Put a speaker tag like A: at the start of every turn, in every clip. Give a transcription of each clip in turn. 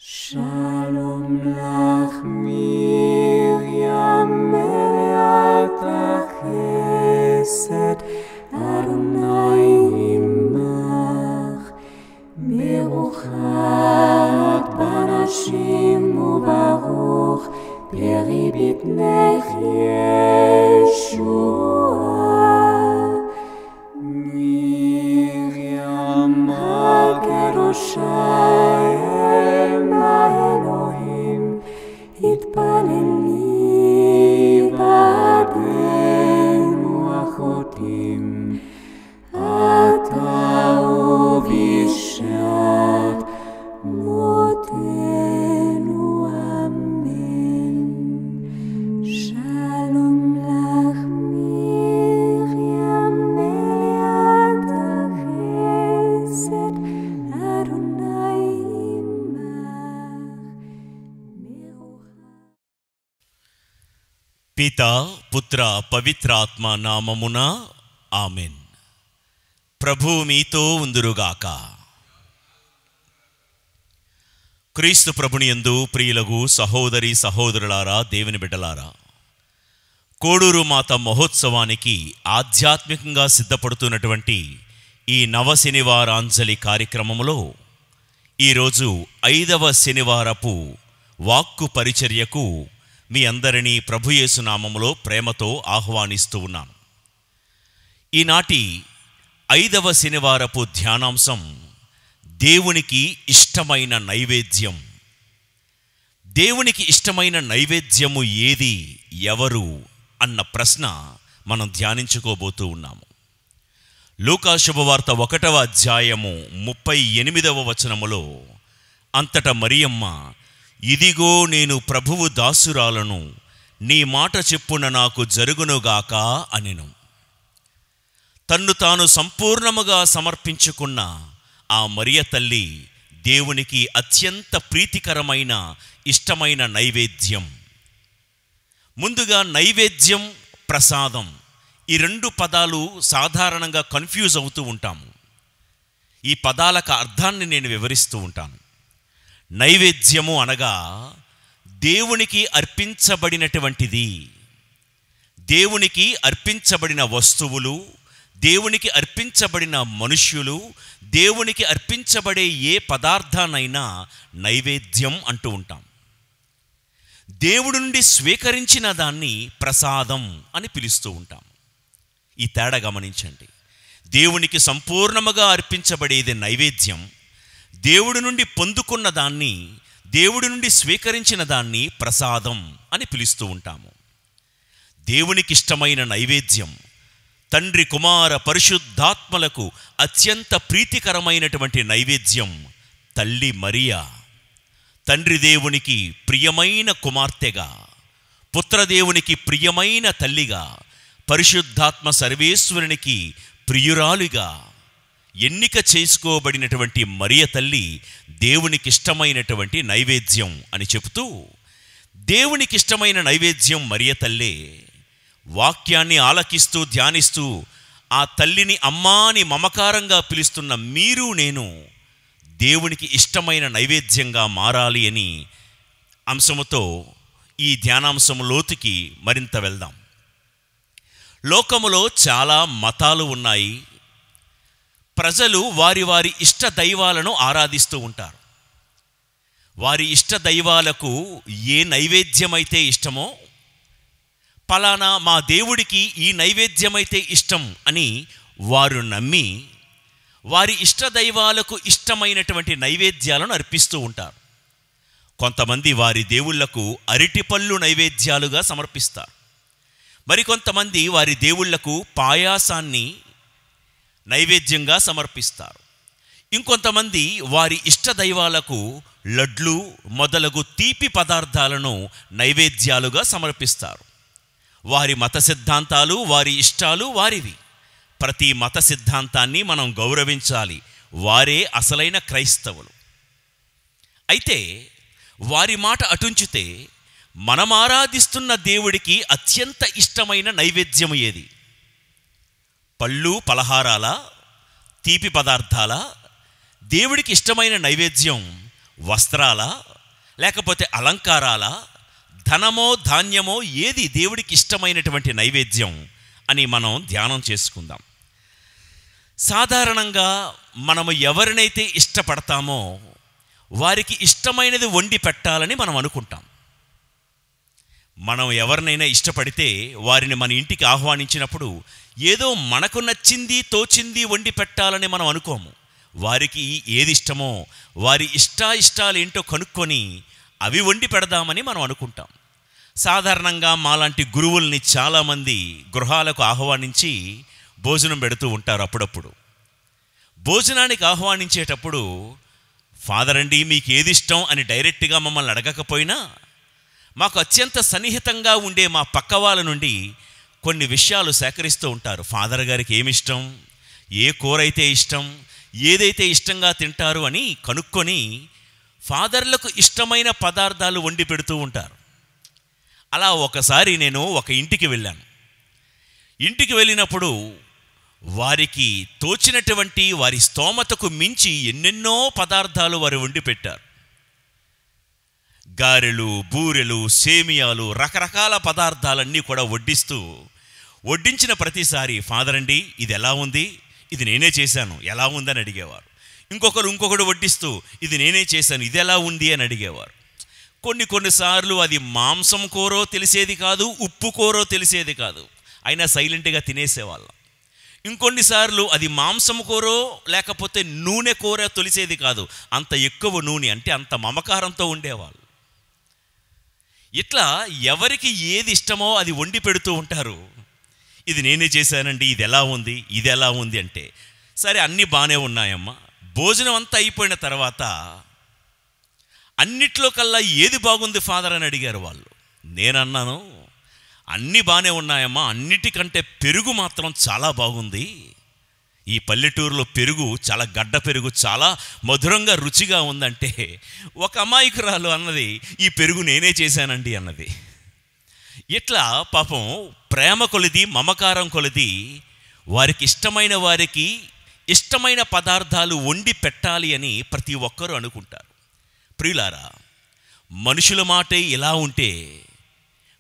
A: Shalom lach Miriam meleat chesed Adonai imach Beruchat banashim ubaruch Peri bitnech Yeshua Miriam HaKedosha התפללי בעדנו אחותים, אתה ובשעת מותנו אמן. שלום לך מרים מלאת החסד, אדוני
B: పిత పుత్ర పవిత్రాత్మ నామమున amen. ప్రభువు మీతో ఉందురుగాక. క్రీస్తు ప్రభుని యందు ప్రియులగు సహోదరి సహోదరులారా, దేవుని బిడ్డలారా, కోడూరు మాత మహోత్సవానికి ఆధ్యాత్మికంగా సిద్ధపడుతున్నటువంటి ఈ నవ శనివారాంజలి కార్యక్రమంలో ఈరోజు 5వ శనివారపు వాక్కు పరిచర్యకు మీ అందరినీ ప్రభుయేసు నామములో ప్రేమతో ఆహ్వానిస్తూ ఉన్నాను. ఈనాటి 5వ శనివారపు ధ్యానాంశం దేవునికి ఇష్టమైన నైవేద్యం. దేవునికి ఇష్టమైన నైవేద్యము ఏది, ఎవరు అన్న ప్రశ్న మనం ధ్యానించుకోబోతూ ఉన్నాము. లూకా శుభవార్త 1వ అధ్యాయము 38వ వచనములో అంతట మరియమ్మ, ఇదిగో నేను ప్రభువు దాసురాలను, నీ మాట చెప్పున నాకు జరుగునుగాక అనెను. తన్ను తాను సంపూర్ణముగా సమర్పించుకున్న ఆ మరియ తల్లి దేవునికి అత్యంత ప్రీతికరమైన ఇష్టమైన నైవేద్యం. ముందుగా నైవేద్యం, ప్రసాదం, ఈ 2 పదాలు సాధారణంగా కన్ఫ్యూజ్ అవుతూ ఉంటాము. ఈ పదాలకు అర్థాన్ని నేను వివరిస్తూ ఉంటాను. నైవేద్యము అనగా దేవునికి అర్పించబడినటువంటిది, దేవునికి అర్పించబడిన వస్తువులు, దేవునికి అర్పించబడిన మనుష్యులు, దేవునికి అర్పించబడే ఏ పదార్థాన్నైనా నైవేద్యం అంటూ ఉంటాం. దేవుడి నుండి స్వీకరించిన దాన్ని ప్రసాదం అని పిలుస్తూ ఉంటాం. ఈ తేడా గమనించండి. దేవునికి సంపూర్ణముగా అర్పించబడేది నైవేద్యం, దేవుడి నుండి పొందుకున్న దాన్ని, దేవుడి నుండి స్వీకరించిన దాన్ని ప్రసాదం అని పిలుస్తూ ఉంటాము. దేవునికి ఇష్టమైన నైవేద్యం తండ్రి, కుమార, పరిశుద్ధాత్మలకు అత్యంత ప్రీతికరమైనటువంటి నైవేద్యం తల్లి మరియా. తండ్రి దేవునికి ప్రియమైన కుమార్తెగా, పుత్రదేవునికి ప్రియమైన తల్లిగా, పరిశుద్ధాత్మ సర్వేశ్వరునికి ప్రియురాలుగా ఎన్నిక చేసుకోబడినటువంటి మరియ తల్లి దేవునికి ఇష్టమైనటువంటి నైవేద్యం అని చెబుతూ, దేవునికి ఇష్టమైన నైవేద్యం మరియ తల్లే. వాక్యాన్ని ఆలకిస్తూ ధ్యానిస్తూ ఆ తల్లిని అమ్మా అని మమకారంగా పిలుస్తున్న మీరు నేను దేవునికి ఇష్టమైన నైవేద్యంగా మారాలి అని అంశముతో ఈ ధ్యానాంశం లోతుకి మరింత వెళ్దాం. లోకములో చాలా మతాలు ఉన్నాయి. ప్రజలు వారి వారి ఇష్ట దైవాలను ఆరాధిస్తూ ఉంటారు. వారి ఇష్ట దైవాలకు ఏ నైవేద్యమైతే ఇష్టమో, పలానా మా దేవుడికి ఈ నైవేద్యమైతే ఇష్టం అని వారు నమ్మి వారి ఇష్ట దైవాలకు ఇష్టమైనటువంటి నైవేద్యాలను అర్పిస్తూ ఉంటారు. కొంతమంది వారి దేవుళ్లకు అరటిపళ్ళు నైవేద్యాలుగా సమర్పిస్తారు. మరికొంతమంది వారి దేవుళ్లకు పాయాసాన్ని నైవేద్యంగా సమర్పిస్తారు. ఇంకొంతమంది వారి ఇష్ట దైవాలకు లడ్లు మొదలగు తీపి పదార్థాలను నైవేద్యాలుగా సమర్పిస్తారు. వారి మత సిద్ధాంతాలు, వారి ఇష్టాలు వారివి. ప్రతి మత సిద్ధాంతాన్ని మనం గౌరవించాలి. వారే అసలైన క్రైస్తవులు. అయితే వారి మాట అటుంచితే మనం ఆరాధిస్తున్న దేవుడికి అత్యంత ఇష్టమైన నైవేద్యము ఏది? పళ్ళు పలహారాల, తీపి పదార్థాల? దేవుడికి ఇష్టమైన నైవేద్యం వస్త్రాల, లేకపోతే అలంకారాల, ధనమో ధాన్యమో, ఏది దేవుడికి ఇష్టమైనటువంటి నైవేద్యం అని మనం ధ్యానం చేసుకుందాం. సాధారణంగా మనము ఎవరినైతే ఇష్టపడతామో వారికి ఇష్టమైనది వండి పెట్టాలని మనం అనుకుంటాం. మనం ఎవరినైనా ఇష్టపడితే వారిని మన ఇంటికి ఆహ్వానించినప్పుడు ఏదో మనకు నచ్చింది తోచింది వండి పెట్టాలని మనం అనుకోము. వారికి ఏది ఇష్టమో వారి ఇష్టాలు ఏంటో కనుక్కొని అవి వండి పెడదామని మనం అనుకుంటాం. సాధారణంగా మాలాంటి గురువుల్ని చాలామంది గృహాలకు ఆహ్వానించి భోజనం పెడుతూ ఉంటారు. అప్పుడప్పుడు భోజనానికి ఆహ్వానించేటప్పుడు, ఫాదర్ అండి మీకు ఏది ఇష్టం అని డైరెక్ట్గా మమ్మల్ని అడగకపోయినా మాకు అత్యంత సన్నిహితంగా ఉండే మా పక్క వాళ్ళ నుండి కొన్ని విషయాలు సేకరిస్తూ ఉంటారు. ఫాదర్ గారికి ఏమిష్టం, ఏ కూర అయితే ఇష్టం, ఏదైతే ఇష్టంగా తింటారు అని కనుక్కొని ఫాదర్లకు ఇష్టమైన పదార్థాలు వండి పెడుతూ ఉంటారు. అలా ఒకసారి నేను ఒక ఇంటికి వెళ్ళాను. ఇంటికి వెళ్ళినప్పుడు వారికి తోచినటువంటి వారి స్తోమతకు మించి ఎన్నెన్నో పదార్థాలు వారు వండి పెట్టారు. గారెలు, బూరెలు, సేమియాలు, రకరకాల పదార్థాలన్నీ కూడా వడ్డించిన ప్రతిసారి ఫాదర్ అండి ఇది ఎలా ఉంది, ఇది నేనే చేశాను, ఎలా ఉందని అడిగేవారు. ఇంకొకడు వడ్డిస్తూ ఇది నేనే చేశాను, ఇది ఎలా ఉంది అని అడిగేవారు. కొన్నిసార్లు అది మాంసం కూరో తెలిసేది కాదు, ఉప్పు కూరో తెలిసేది కాదు, అయినా సైలెంట్గా తినేసేవాళ్ళం. ఇంకొన్నిసార్లు అది మాంసం కూరో లేకపోతే నూనె కూర తెలిసేది కాదు, అంత ఎక్కువ నూనె, అంటే అంత మమకారంతో ఉండేవాళ్ళు. ఇట్లా ఎవరికి ఏది ఇష్టమో అది వండి పెడుతూ ఉంటారు. ఇది నేనే చేశానండి, ఇది ఎలా ఉంది, ఇది ఎలా ఉంది అంటే సరే అన్నీ బాగానే ఉన్నాయమ్మా. భోజనం అంతా అయిపోయిన తర్వాత అన్నిట్లో కల్లా ఏది బాగుంది ఫాదర్ అని అడిగారు వాళ్ళు. నేనన్నాను అన్నీ బాగానే ఉన్నాయమ్మా, అన్నిటికంటే పెరుగు మాత్రం చాలా బాగుంది. ఈ పల్లెటూరులో పెరుగు చాలా గడ్డ పెరుగు, చాలా మధురంగా రుచిగా ఉందంటే ఒక అమాయకురాలు అన్నది ఈ పెరుగు నేనే చేశానండి అన్నది. ఇట్లా పాపం ప్రేమ కొలిది, మమకారం కొలిది వారికి ఇష్టమైన పదార్థాలు వండి పెట్టాలి అని ప్రతి ఒక్కరూ అనుకుంటారు. ప్రియులారా, మనుషుల మాటే ఇలా ఉంటే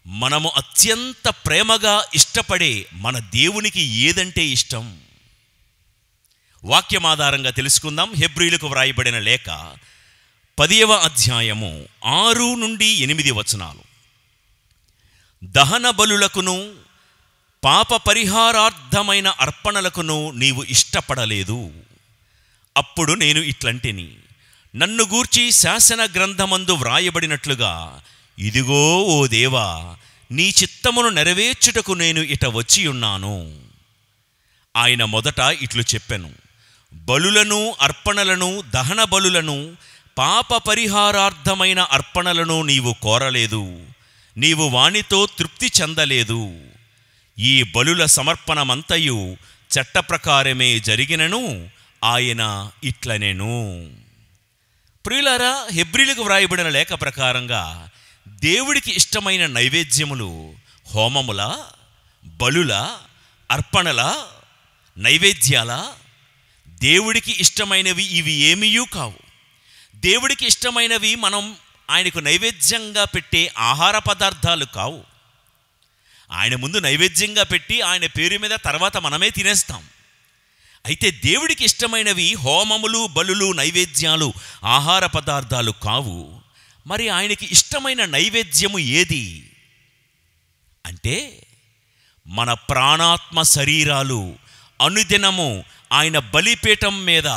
B: మనము అత్యంత ప్రేమగా ఇష్టపడే మన దేవునికి ఏదంటే ఇష్టం? వాక్యం ఆధారంగా తెలుసుకుందాం. హెబ్రీయులకు వ్రాయబడిన లేఖ 10వ అధ్యాయము 6 నుండి 8 వచనాలు. దహన బలులకును పాప పరిహారార్థమైన అర్పణలకును నీవు ఇష్టపడలేదు. అప్పుడు నేను ఇట్లంటిని, నన్ను గూర్చి శాసన గ్రంథమందు వ్రాయబడినట్లుగా, ఇదిగో ఓ దేవా, నీ చిత్తమును నెరవేర్చుటకు నేను ఇట వచ్చి ఉన్నాను. ఆయన మొదట ఇట్లు చెప్పెను, బలులను, అర్పణలను, దహన బలులను, పాప పరిహారార్థమైన అర్పణలను నీవు కోరలేదు, నీవు వానితో తృప్తి చెందలేదు. ఈ బలుల సమర్పణమంతయు చట్ట ప్రకారమే జరిగినను ఆయన ఇట్లనెను. ప్రియులారా, హెబ్రీయులకు వ్రాయబడిన లేఖ ప్రకారంగా దేవుడికి ఇష్టమైన నైవేద్యములు హోమముల, బలుల, అర్పణల, నైవేద్యాల. దేవుడికి ఇష్టమైనవి ఇవి ఏమీయూ కావు. దేవుడికి ఇష్టమైనవి మనం ఆయనకు నైవేద్యంగా పెట్టే ఆహార పదార్థాలు కావు. ఆయన ముందు నైవేద్యంగా పెట్టి ఆయన పేరు మీద తర్వాత మనమే తినేస్తాం. అయితే దేవుడికి ఇష్టమైనవి హోమములు, బలులు, నైవేద్యాలు, ఆహార పదార్థాలు కావు. మరి ఆయనకి ఇష్టమైన నైవేద్యము ఏది అంటే, మన ప్రాణాత్మ శరీరాలు అనుదినము ఆయన బలిపీఠం మీద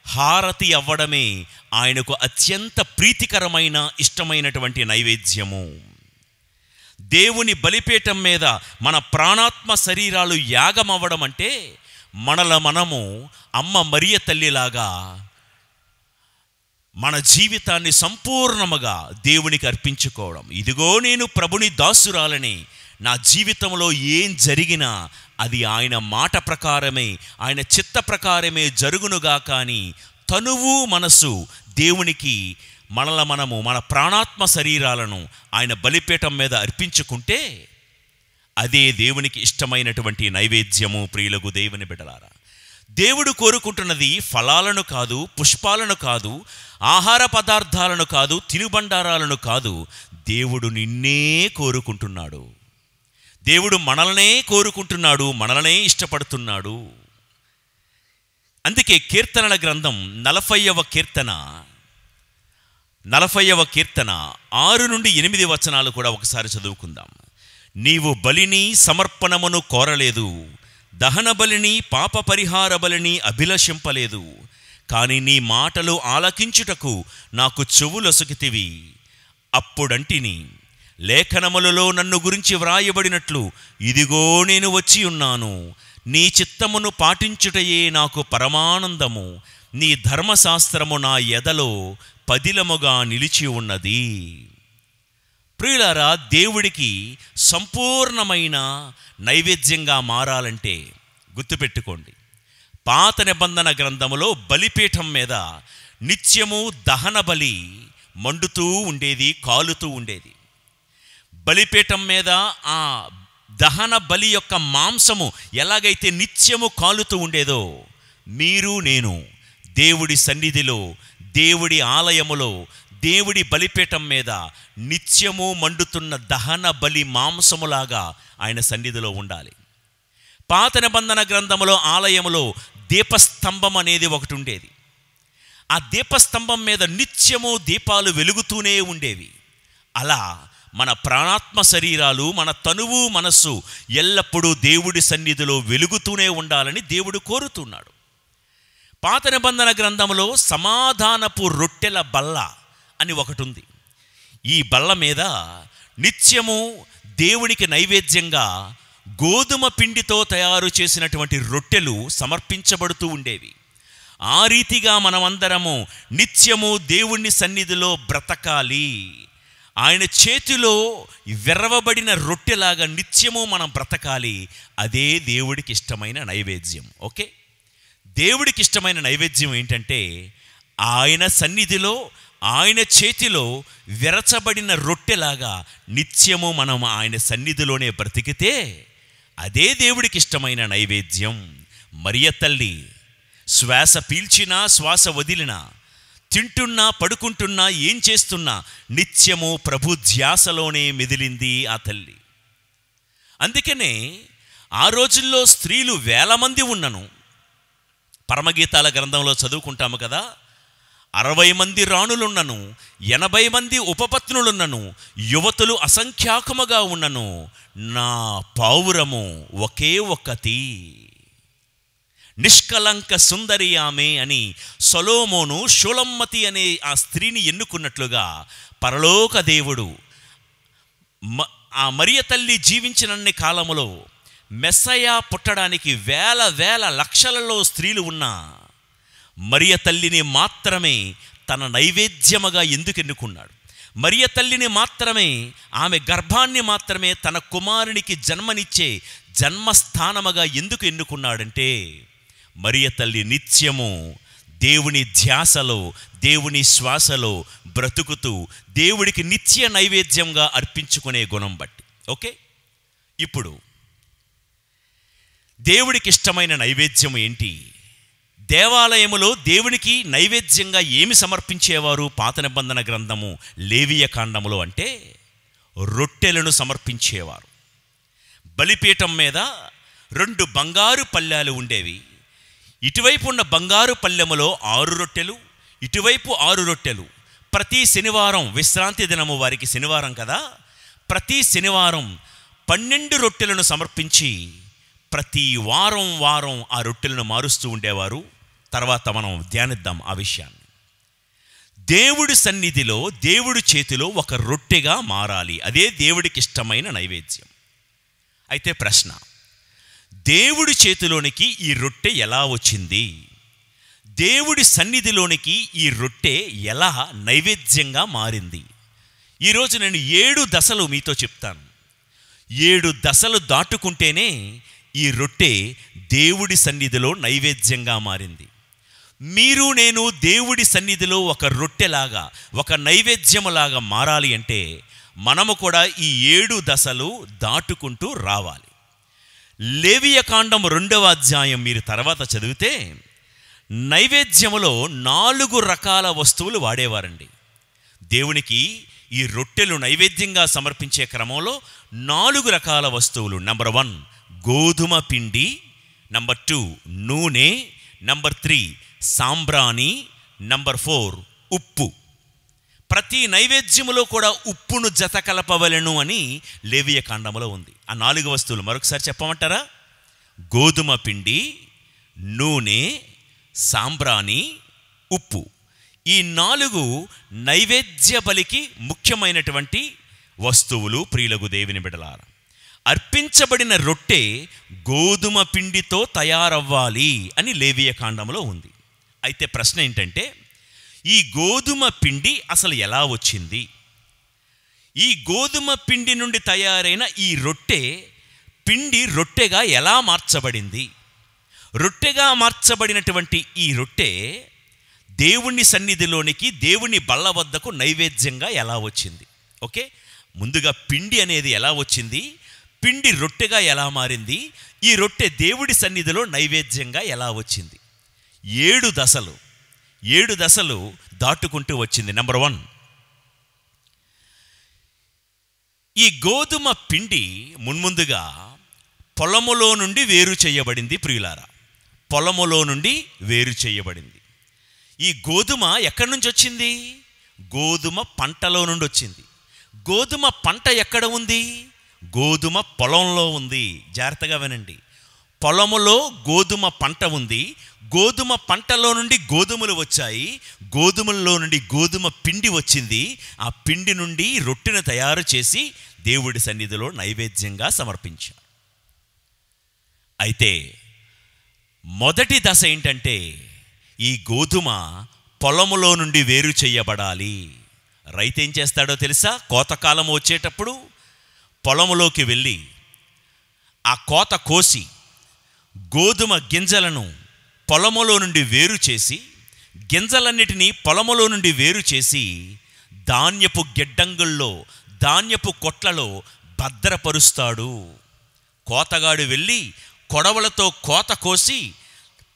B: హారతి అవ్వడమే ఆయనకు అత్యంత ప్రీతికరమైన ఇష్టమైనటువంటి నైవేద్యము. దేవుని బలిపీఠం మీద మన ప్రాణాత్మ శరీరాలు యాగం అవ్వడం అంటే మనము అమ్మ మరియ తల్లిలాగా మన జీవితాన్ని సంపూర్ణముగా దేవునికి అర్పించుకోవడం. ఇదిగో నేను ప్రభుని దాసురాలని, నా జీవితంలో ఏం జరిగినా అది ఆయన మాట ప్రకారమే, ఆయన చిత్త ప్రకారమే జరుగునుగా. కానీ తనువు మనసు దేవునికి మనము మన ప్రాణాత్మ శరీరాలను ఆయన బలిపీఠం మీద అర్పించుకుంటే అదే దేవునికి ఇష్టమైనటువంటి నైవేద్యము. ప్రియులకు దేవుని బిడ్డలారా, దేవుడు కోరుకుంటున్నది ఫలాలను కాదు, పుష్పాలను కాదు, ఆహార పదార్థాలను కాదు, తినుబండారాలను కాదు. దేవుడు నిన్నే కోరుకుంటున్నాడు. దేవుడు మనల్నే కోరుకుంటున్నాడు, మనల్నే ఇష్టపడుతున్నాడు. అందుకే కీర్తనల గ్రంథం 40వ కీర్తన 6 నుండి 8 వచనాలు కూడా ఒకసారి చదువుకుందాం. నీవు బలిని సమర్పణమును కోరలేదు, దహన బలిని పాప పరిహార బలిని అభిలషింపలేదు. కానీ నీ మాటలు ఆలకించుటకు నాకు చెవులొసగితివి. అప్పుడంటిని, లేఖనములలో నన్ను గురించి వ్రాయబడినట్లు ఇదిగో నేను వచ్చి ఉన్నాను. నీ చిత్తమును పాటించుటయే నాకు పరమానందము. నీ ధర్మశాస్త్రము నా ఎదలో పదిలముగా నిలిచి ఉన్నది. ప్రియులారా, దేవుడికి సంపూర్ణమైన నైవేద్యంగా మారాలంటే గుర్తుపెట్టుకోండి, పాత నిబంధన గ్రంథములో బలిపీఠం మీద నిత్యము దహన బలి మండుతూ ఉండేది, కాలుతూ ఉండేది. బలిపీఠం మీద ఆ దహన బలి యొక్క మాంసము ఎలాగైతే నిత్యము కాలుతూ ఉండేదో, మీరు నేను దేవుడి సన్నిధిలో, దేవుడి ఆలయములో, దేవుడి బలిపీఠం మీద నిత్యము మండుతున్న దహన బలి మాంసములాగా ఆయన సన్నిధిలో ఉండాలి. పాత నిబంధన గ్రంథములో ఆలయములో దీపస్తంభం అనేది ఒకటి ఉండేది. ఆ దీపస్తంభం మీద నిత్యము దీపాలు వెలుగుతూనే ఉండేవి. అలా మన ప్రాణాత్మ శరీరాలు, మన తనువు, మనస్సు ఎల్లప్పుడూ దేవుడి సన్నిధిలో వెలుగుతూనే ఉండాలని దేవుడు కోరుతున్నాడు. పాత నిబంధన గ్రంథంలో సమాధానపు రొట్టెల బల్ల అని ఒకటి ఉంది. ఈ బల్ల మీద నిత్యము దేవునికి నైవేద్యంగా గోధుమ పిండితో తయారు చేసినటువంటి రొట్టెలు సమర్పించబడుతూ ఉండేవి. ఆ రీతిగా మనమందరము నిత్యము దేవుని సన్నిధిలో బ్రతకాలి. ఆయన చేతిలో విరవబడిన రొట్టెలాగా నిత్యము మనం బ్రతకాలి. అదే దేవుడికి ఇష్టమైన నైవేద్యం. ఓకే, దేవుడికి ఇష్టమైన నైవేద్యం ఏంటంటే, ఆయన సన్నిధిలో, ఆయన చేతిలో విరచబడిన రొట్టెలాగా నిత్యము మనం ఆయన సన్నిధిలోనే బ్రతికితే అదే దేవుడికి ఇష్టమైన నైవేద్యం. మరియ తల్లి శ్వాస పీల్చినా శ్వాస వదిలినా, తింటున్నా పడుకుంటున్నా, ఏం చేస్తున్నా నిత్యము ప్రభు ధ్యాసలోనే మెదిలింది ఆ తల్లి. అందుకనే ఆ రోజుల్లో స్త్రీలు 1000 మంది ఉన్నను. పరమగీతాల గ్రంథంలో చదువుకుంటాము కదా, 60 మంది రాణులున్నను, 80 మంది ఉపపత్నులున్నను, యువతులు అసంఖ్యాకముగా ఉన్నను, నా పావురము ఒకే ఒక్కతి, నిష్కలంక సుందరి ఆమె అని సొలొమోను షూలమ్మతి అనే ఆ స్త్రీని ఎన్నుకున్నట్లుగా పరలోక దేవుడు ఆ మరియ తల్లి జీవించినన్ని కాలములో మెస్సయా పుట్టడానికి వేల లక్షలలో స్త్రీలు ఉన్నా మరియ తల్లిని మాత్రమే తన నైవేద్యముగా ఎందుకు ఎన్నుకున్నాడు? మరియ తల్లిని మాత్రమే, ఆమె గర్భాన్ని మాత్రమే తన కుమారునికి జన్మనిచ్చే జన్మస్థానముగా ఎందుకు ఎన్నుకున్నాడంటే, మరియ తల్లి నిత్యము దేవుని ధ్యాసలో, దేవుని శ్వాసలో బ్రతుకుతూ దేవుడికి నిత్య నైవేద్యంగా అర్పించుకునే గుణం బట్టి. ఓకే, ఇప్పుడు దేవుడికి ఇష్టమైన నైవేద్యం ఏంటి? దేవాలయములో దేవునికి నైవేద్యంగా ఏమి సమర్పించేవారు? పాత నిబంధన గ్రంథము లేవియ కాండములో అంటే రొట్టెలను సమర్పించేవారు. బలిపీఠం మీద 2 బంగారు పళ్ళెలు ఉండేవి. ఇటువైపు ఉన్న బంగారు పళ్ళెములో 6 రొట్టెలు, ఇటువైపు 6 రొట్టెలు. ప్రతి శనివారం, విశ్రాంతి దినము వారికి శనివారం కదా, ప్రతి శనివారం 12 రొట్టెలను సమర్పించి ప్రతి వారం ఆ రొట్టెలను మారుస్తూ ఉండేవారు. తర్వాత మనం ధ్యానిద్దాం ఆ విషయాన్ని. దేవుడి సన్నిధిలో, దేవుడి చేతిలో ఒక రొట్టెగా మారాలి. అదే దేవుడికి ఇష్టమైన నైవేద్యం. అయితే ప్రశ్న, దేవుడి చేతిలోనికి ఈ రొట్టె ఎలా వచ్చింది? దేవుడి సన్నిధిలోనికి ఈ రొట్టె ఎలా నైవేద్యంగా మారింది? ఈరోజు నేను 7 దశలు మీతో చెప్తాను. 7 దశలు దాటుకుంటేనే ఈ రొట్టె దేవుడి సన్నిధిలో నైవేద్యంగా మారింది. మీరు నేను దేవుడి సన్నిధిలో ఒక రొట్టెలాగా, ఒక నైవేద్యములాగా మారాలి అంటే మనము కూడా ఈ 7 దశలు దాటుకుంటూ రావాలి. లేవియకాండం 2వ అధ్యాయం మీరు తర్వాత చదివితే నైవేద్యములో 4 రకాల వస్తువులు వాడేవారండి. దేవునికి ఈ రొట్టెలు నైవేద్యంగా సమర్పించే క్రమంలో 4 రకాల వస్తువులు. నంబర్ 1 గోధుమ పిండి, నంబర్ 2 నూనె, నంబర్ 3 సాంబ్రాణి, నంబర్ 4 ఉప్పు. ప్రతి నైవేద్యములో కూడా ఉప్పును జత కలపవలెను అని లేవియకాండములో ఉంది. ఆ 4 వస్తువులు మరొకసారి చెప్పమంటారా? గోధుమ పిండి, నూనె, సాంబ్రాణి, ఉప్పు. ఈ 4 నైవేద్య బలికి ముఖ్యమైనటువంటి వస్తువులు. ప్రియులకు దేవుని బిడ్డలారా, అర్పించబడిన రొట్టె గోధుమ పిండితో తయారవ్వాలి అని లేవియకాండంలో ఉంది. అయితే ప్రశ్న ఏంటంటే, ఈ గోధుమ పిండి అసలు ఎలా వచ్చింది? ఈ గోధుమ పిండి నుండి తయారైన ఈ పిండి రొట్టెగా ఎలా మార్చబడింది? రొట్టెగా మార్చబడినటువంటి ఈ రొట్టె దేవుని సన్నిధిలోనికి, దేవుని బల్ల వద్దకు నైవేద్యంగా ఎలా వచ్చింది? ఓకే, ముందుగా పిండి అనేది ఎలా వచ్చింది, పిండి రొట్టెగా ఎలా మారింది, ఈ రొట్టె దేవుడి సన్నిధిలో నైవేద్యంగా ఎలా వచ్చింది? 7 దశలు దాటుకుంటూ వచ్చింది. నంబర్ 1, ఈ గోధుమ పిండి మున్ముందుగా పొలములో నుండి వేరు చేయబడింది. ప్రియులారా, పొలములో నుండి వేరు చేయబడింది. ఈ గోధుమ ఎక్కడి నుంచి వచ్చింది? గోధుమ పంటలో నుండి వచ్చింది. గోధుమ పంట ఎక్కడ ఉంది? గోధుమ పొలంలో ఉంది. జాగ్రత్తగా వినండి. పొలములో గోధుమ పంట ఉంది. గోధుమ పంటలో నుండి గోధుమలు వచ్చాయి. గోధుమల్లో నుండి గోధుమ పిండి వచ్చింది. ఆ పిండి నుండి రొట్టెను తయారు చేసి దేవుడి సన్నిధిలో నైవేద్యంగా సమర్పించారు. అయితే మొదటి దశ ఏంటంటే, ఈ గోధుమ పొలములో నుండి వేరు చేయబడాలి. రైతు ఏం చేస్తాడో తెలుసా? కోతకాలం వచ్చేటప్పుడు పొలములోకి వెళ్ళి ఆ కోత కోసి గోధుమ గింజలను పొలములో నుండి వేరు చేసి, గింజలన్నిటినీ పొలములో నుండి వేరు చేసి ధాన్యపు గిడ్డంగుల్లో, ధాన్యపు కొట్లలో భద్రపరుస్తాడు. కోతగాడు వెళ్ళి కొడవలతో కోత కోసి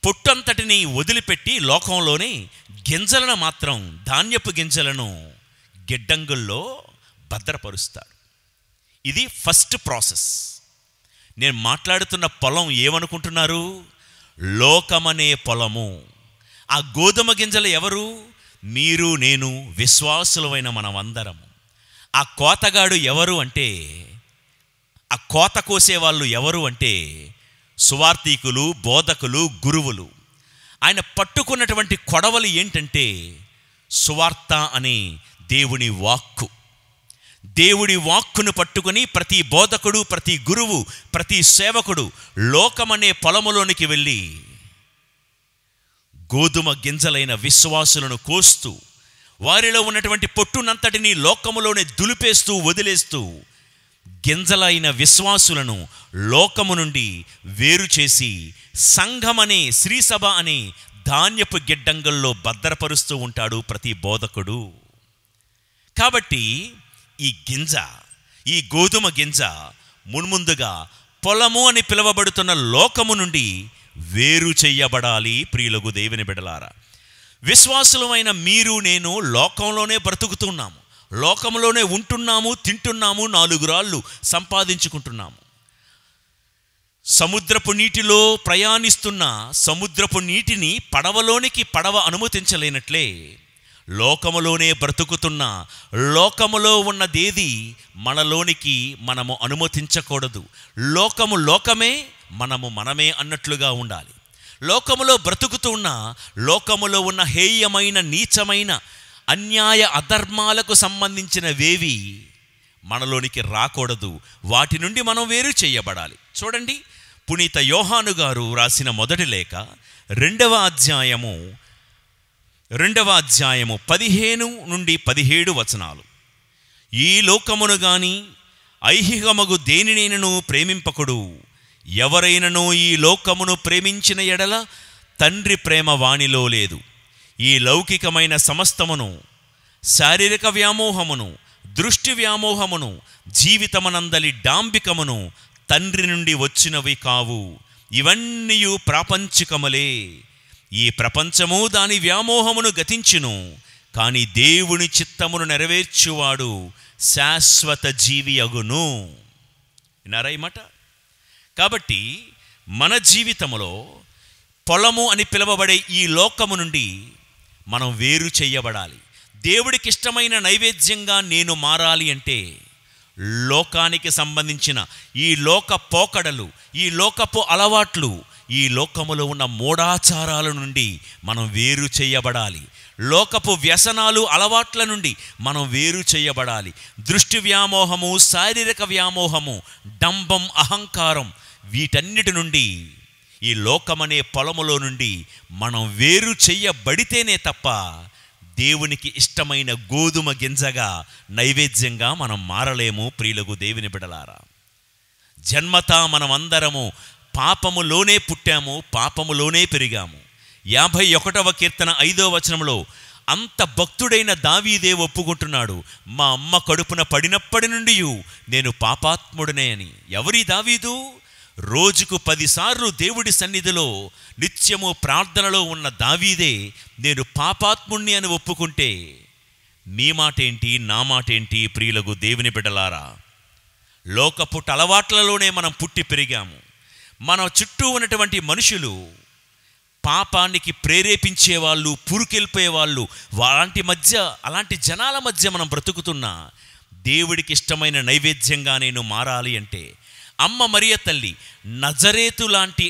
B: పొట్టంతటిని వదిలిపెట్టి లోకంలోనే గింజలను మాత్రం, ధాన్యపు గింజలను గిడ్డంగుల్లో భద్రపరుస్తాడు. ఇది ఫస్ట్ ప్రాసెస్. నేను మాట్లాడుతున్న పొలం ఏమనుకుంటున్నారు? లోకమనే పొలము. ఆ గోధుమ గింజలు ఎవరు? మీరు, నేను, విశ్వాసులమైన మనమందరము. ఆ కోతగాడు ఎవరు అంటే, ఆ కోత కోసేవాళ్ళు ఎవరు అంటే సువార్తీకులు, బోధకులు, గురువులు. ఆయన పట్టుకున్నటువంటి కొడవలు ఏంటంటే సువార్త అనే దేవుని వాక్కు. దేవుడి వాక్కును పట్టుకుని ప్రతి బోధకుడు, ప్రతి గురువు, ప్రతి సేవకుడు లోకమనే పొలములోనికి వెళ్ళి గోధుమ గింజలైన విశ్వాసులను కోస్తూ, వారిలో ఉన్నటువంటి పొట్టునంతటినీ లోకములోనే దులిపేస్తూ, వదిలేస్తూ గింజలైన విశ్వాసులను లోకము నుండి వేరు చేసి సంఘమనే, శ్రీసభ అనే ధాన్యపు గిడ్డంగుల్లో భద్రపరుస్తూ ఉంటాడు ప్రతి బోధకుడు. కాబట్టి ఈ గోధుమ గింజ మున్ముందుగా పొలము అని పిలువబడుతున్న లోకము నుండి వేరు చెయ్యబడాలి. ప్రియులకు దేవుని బిడ్డలారా, విశ్వాసులమైన మీరు, నేను లోకంలోనే బ్రతుకుతున్నాము, లోకంలోనే ఉంటున్నాము, తింటున్నాము, 4 రాళ్ళు సంపాదించుకుంటున్నాము. సముద్రపు నీటిలో ప్రయాణిస్తున్న సముద్రపు నీటిని పడవ అనుమతించలేనట్లే లోకములోనే బ్రతుకుతున్న, లోకములో ఉన్నదేది మనలోనికి మనము అనుమతించకూడదు. లోకము లోకమే, మనము మనమే అన్నట్లుగా ఉండాలి. లోకములో బ్రతుకుతూ ఉన్న, లోకములో ఉన్న హేయమైన, నీచమైన, అన్యాయ అధర్మాలకు సంబంధించినవేవి మనలోనికి రాకూడదు. వాటి నుండి మనం వేరు చేయబడాలి. చూడండి, పునీత యోహాను గారు రాసిన మొదటి లేఖ 2వ అధ్యాయము 15 నుండి 17 వచనాలు. ఈ లోకమును గాని ఐహికమగు దేనినైనను ప్రేమింపకుడు. ఎవరైనను ఈ లోకమును ప్రేమించిన ఎడల తండ్రి ప్రేమ వానిలో లేదు. ఈ లౌకికమైన సమస్తమును, శారీరక వ్యామోహమును, దృష్టి వ్యామోహమును, జీవితమనందలి డాంబికమును తండ్రి నుండి వచ్చినవి కావు, ఇవన్నీ ప్రాపంచికములే. ఈ ప్రపంచము దాని వ్యామోహమును గతించును, కానీ దేవుని చిత్తమును నెరవేర్చువాడు శాశ్వత జీవి అగును. విన్నారా ఈ మాట? కాబట్టి మన జీవితంలో పొలము అని పిలువబడే ఈ లోకము నుండి మనం వేరు చేయబడాలి. దేవుడికి ఇష్టమైన నైవేద్యంగా నేను మారాలి అంటే లోకానికి సంబంధించిన ఈ లోక పోకడలు, ఈ లోకపు అలవాట్లు, ఈ లోకములో ఉన్న మూఢాచారాల నుండి మనం వేరు చేయబడాలి. లోకపు వ్యసనాలు, అలవాట్ల నుండి మనం వేరు చేయబడాలి. దృష్టి వ్యామోహము, శారీరక వ్యామోహము, డంబం, అహంకారం, వీటన్నిటి నుండి, ఈ లోకమనే పొలములో నుండి మనం వేరు చేయబడితేనే తప్ప దేవునికి ఇష్టమైన గోధుమ గింజగా, నైవేద్యంగా మనం మారలేము. ప్రియులకు దేవుని బిడలారా, జన్మతా మనమందరము పాపములోనే పుట్టాము, పాపములోనే పెరిగాము. 51వ కీర్తన 5వ వచనంలో అంత భక్తుడైన దావీదే ఒప్పుకుంటున్నాడు, మా అమ్మ కడుపున పడినప్పటి నుండి నేను పాపాత్ముడనే అని. ఎవరి దావీదు? రోజుకు 10 సార్లు దేవుడి సన్నిధిలో నిత్యము ప్రార్థనలో ఉన్న దావీదే నేను పాపాత్ముణ్ణి అని ఒప్పుకుంటే మీ మాటేంటి, నా మాటేంటి? ప్రియులకు దేవుని బిడ్డలారా, లోకపు అలవాట్లలోనే మనం పుట్టి పెరిగాము. మన చుట్టూ ఉన్నటువంటి మనుషులు పాపానికి ప్రేరేపించేవాళ్ళు, పురుకెళ్ళిపోయేవాళ్ళు, అలాంటి జనాల మధ్య మనం బ్రతుకుతున్నా దేవుడికి ఇష్టమైన నైవేద్యంగా నేను మారాలి అంటే అమ్మ మరియ తల్లి నజరేతు లాంటి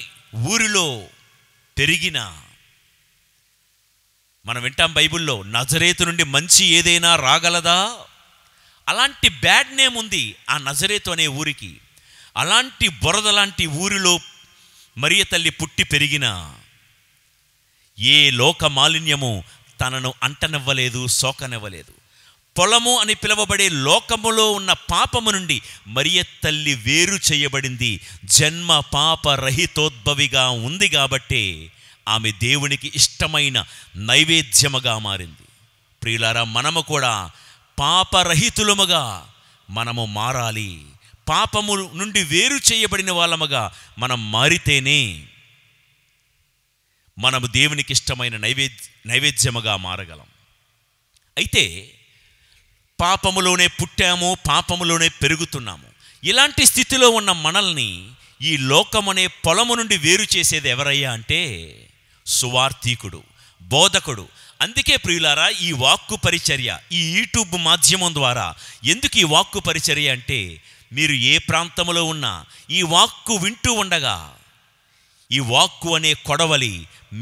B: ఊరిలో పెరిగిన, మనం వింటాం బైబిల్లో, నజరేతు నుండి మంచి ఏదైనా రాగలదా? అలాంటి బ్యాడ్ నేమ్ ఉంది ఆ నజరేతు అనే ఊరికి. అలాంటి బురద లాంటి ఊరిలో మరియ తల్లి పుట్టి పెరిగిన ఏ లోక మాలిన్యము తనను అంటనివ్వలేదు, సోకనివ్వలేదు. పొలము అని పిలువబడే లోకములో ఉన్న పాపము నుండి మరియ తల్లి వేరు చేయబడింది. జన్మ పాప రహితోద్భవిగా ఉంది కాబట్టే ఆమె దేవునికి ఇష్టమైన నైవేద్యముగా మారింది. ప్రియులారా, మనము కూడా పాపరహితులముగా మనము మారాలి. పాపము నుండి వేరు చేయబడిన వాళ్ళముగా మనం మారితేనే మనము దేవునికి ఇష్టమైన నైవేద్యముగా మారగలం. అయితే పాపములోనే పుట్టాము, పాపములోనే పెరుగుతున్నాము. ఇలాంటి స్థితిలో ఉన్న మనల్ని ఈ లోకమనే పొలము నుండి వేరు చేసేది ఎవరయ్యా అంటే సువార్థికుడు, బోధకుడు. అందుకే ప్రియులారా, ఈ వాక్కు పరిచర్య, ఈ యూట్యూబ్ మాధ్యమం ద్వారా ఎందుకు ఈ వాక్కు పరిచర్య అంటే, మీరు ఏ ప్రాంతంలో ఉన్నా ఈ వాక్కు వింటూ ఉండగా ఈ వాక్కు అనే కొడవలి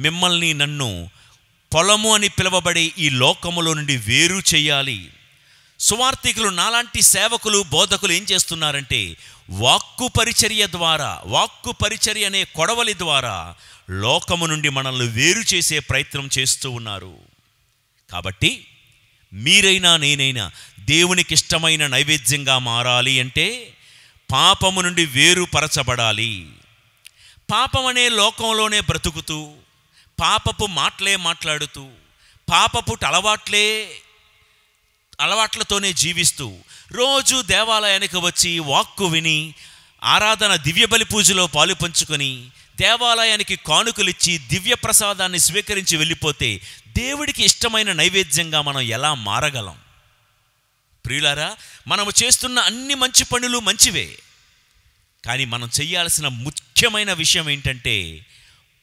B: మిమ్మల్ని, నన్ను పొలము అని పిలువబడే ఈ లోకములో నుండి వేరు చేయాలి. సువార్థికులు, నాలాంటి సేవకులు, బోధకులు ఏం చేస్తున్నారంటే వాక్కు పరిచర్య ద్వారా, వాక్కు పరిచర్య అనే కొడవలి ద్వారా లోకము నుండి మనల్ని వేరు చేసే ప్రయత్నం చేస్తూ ఉన్నారు. కాబట్టి మీరైనా నేనైనా దేవునికి ఇష్టమైన నైవేద్యంగా మారాలి అంటే పాపము నుండి వేరుపరచబడాలి. పాపం అనే లోకంలోనే బ్రతుకుతూ, పాపపు మాటలే మాట్లాడుతూ, పాపపు అలవాట్లతోనే జీవిస్తూ, రోజు దేవాలయానికి వచ్చి వాక్కు విని, ఆరాధన దివ్య బలి పూజలో పాలు పంచుకొని, దేవాలయానికి కానుకలిచ్చి దివ్య ప్రసాదాన్ని స్వీకరించి వెళ్ళిపోతే దేవుడికి ఇష్టమైన నైవేద్యంగా మనం ఎలా మారగలం? ప్రియులారా, మనము చేస్తున్న అన్ని మంచి పనులు మంచివే, కానీ మనం చేయాల్సిన ముఖ్యమైన విషయం ఏంటంటే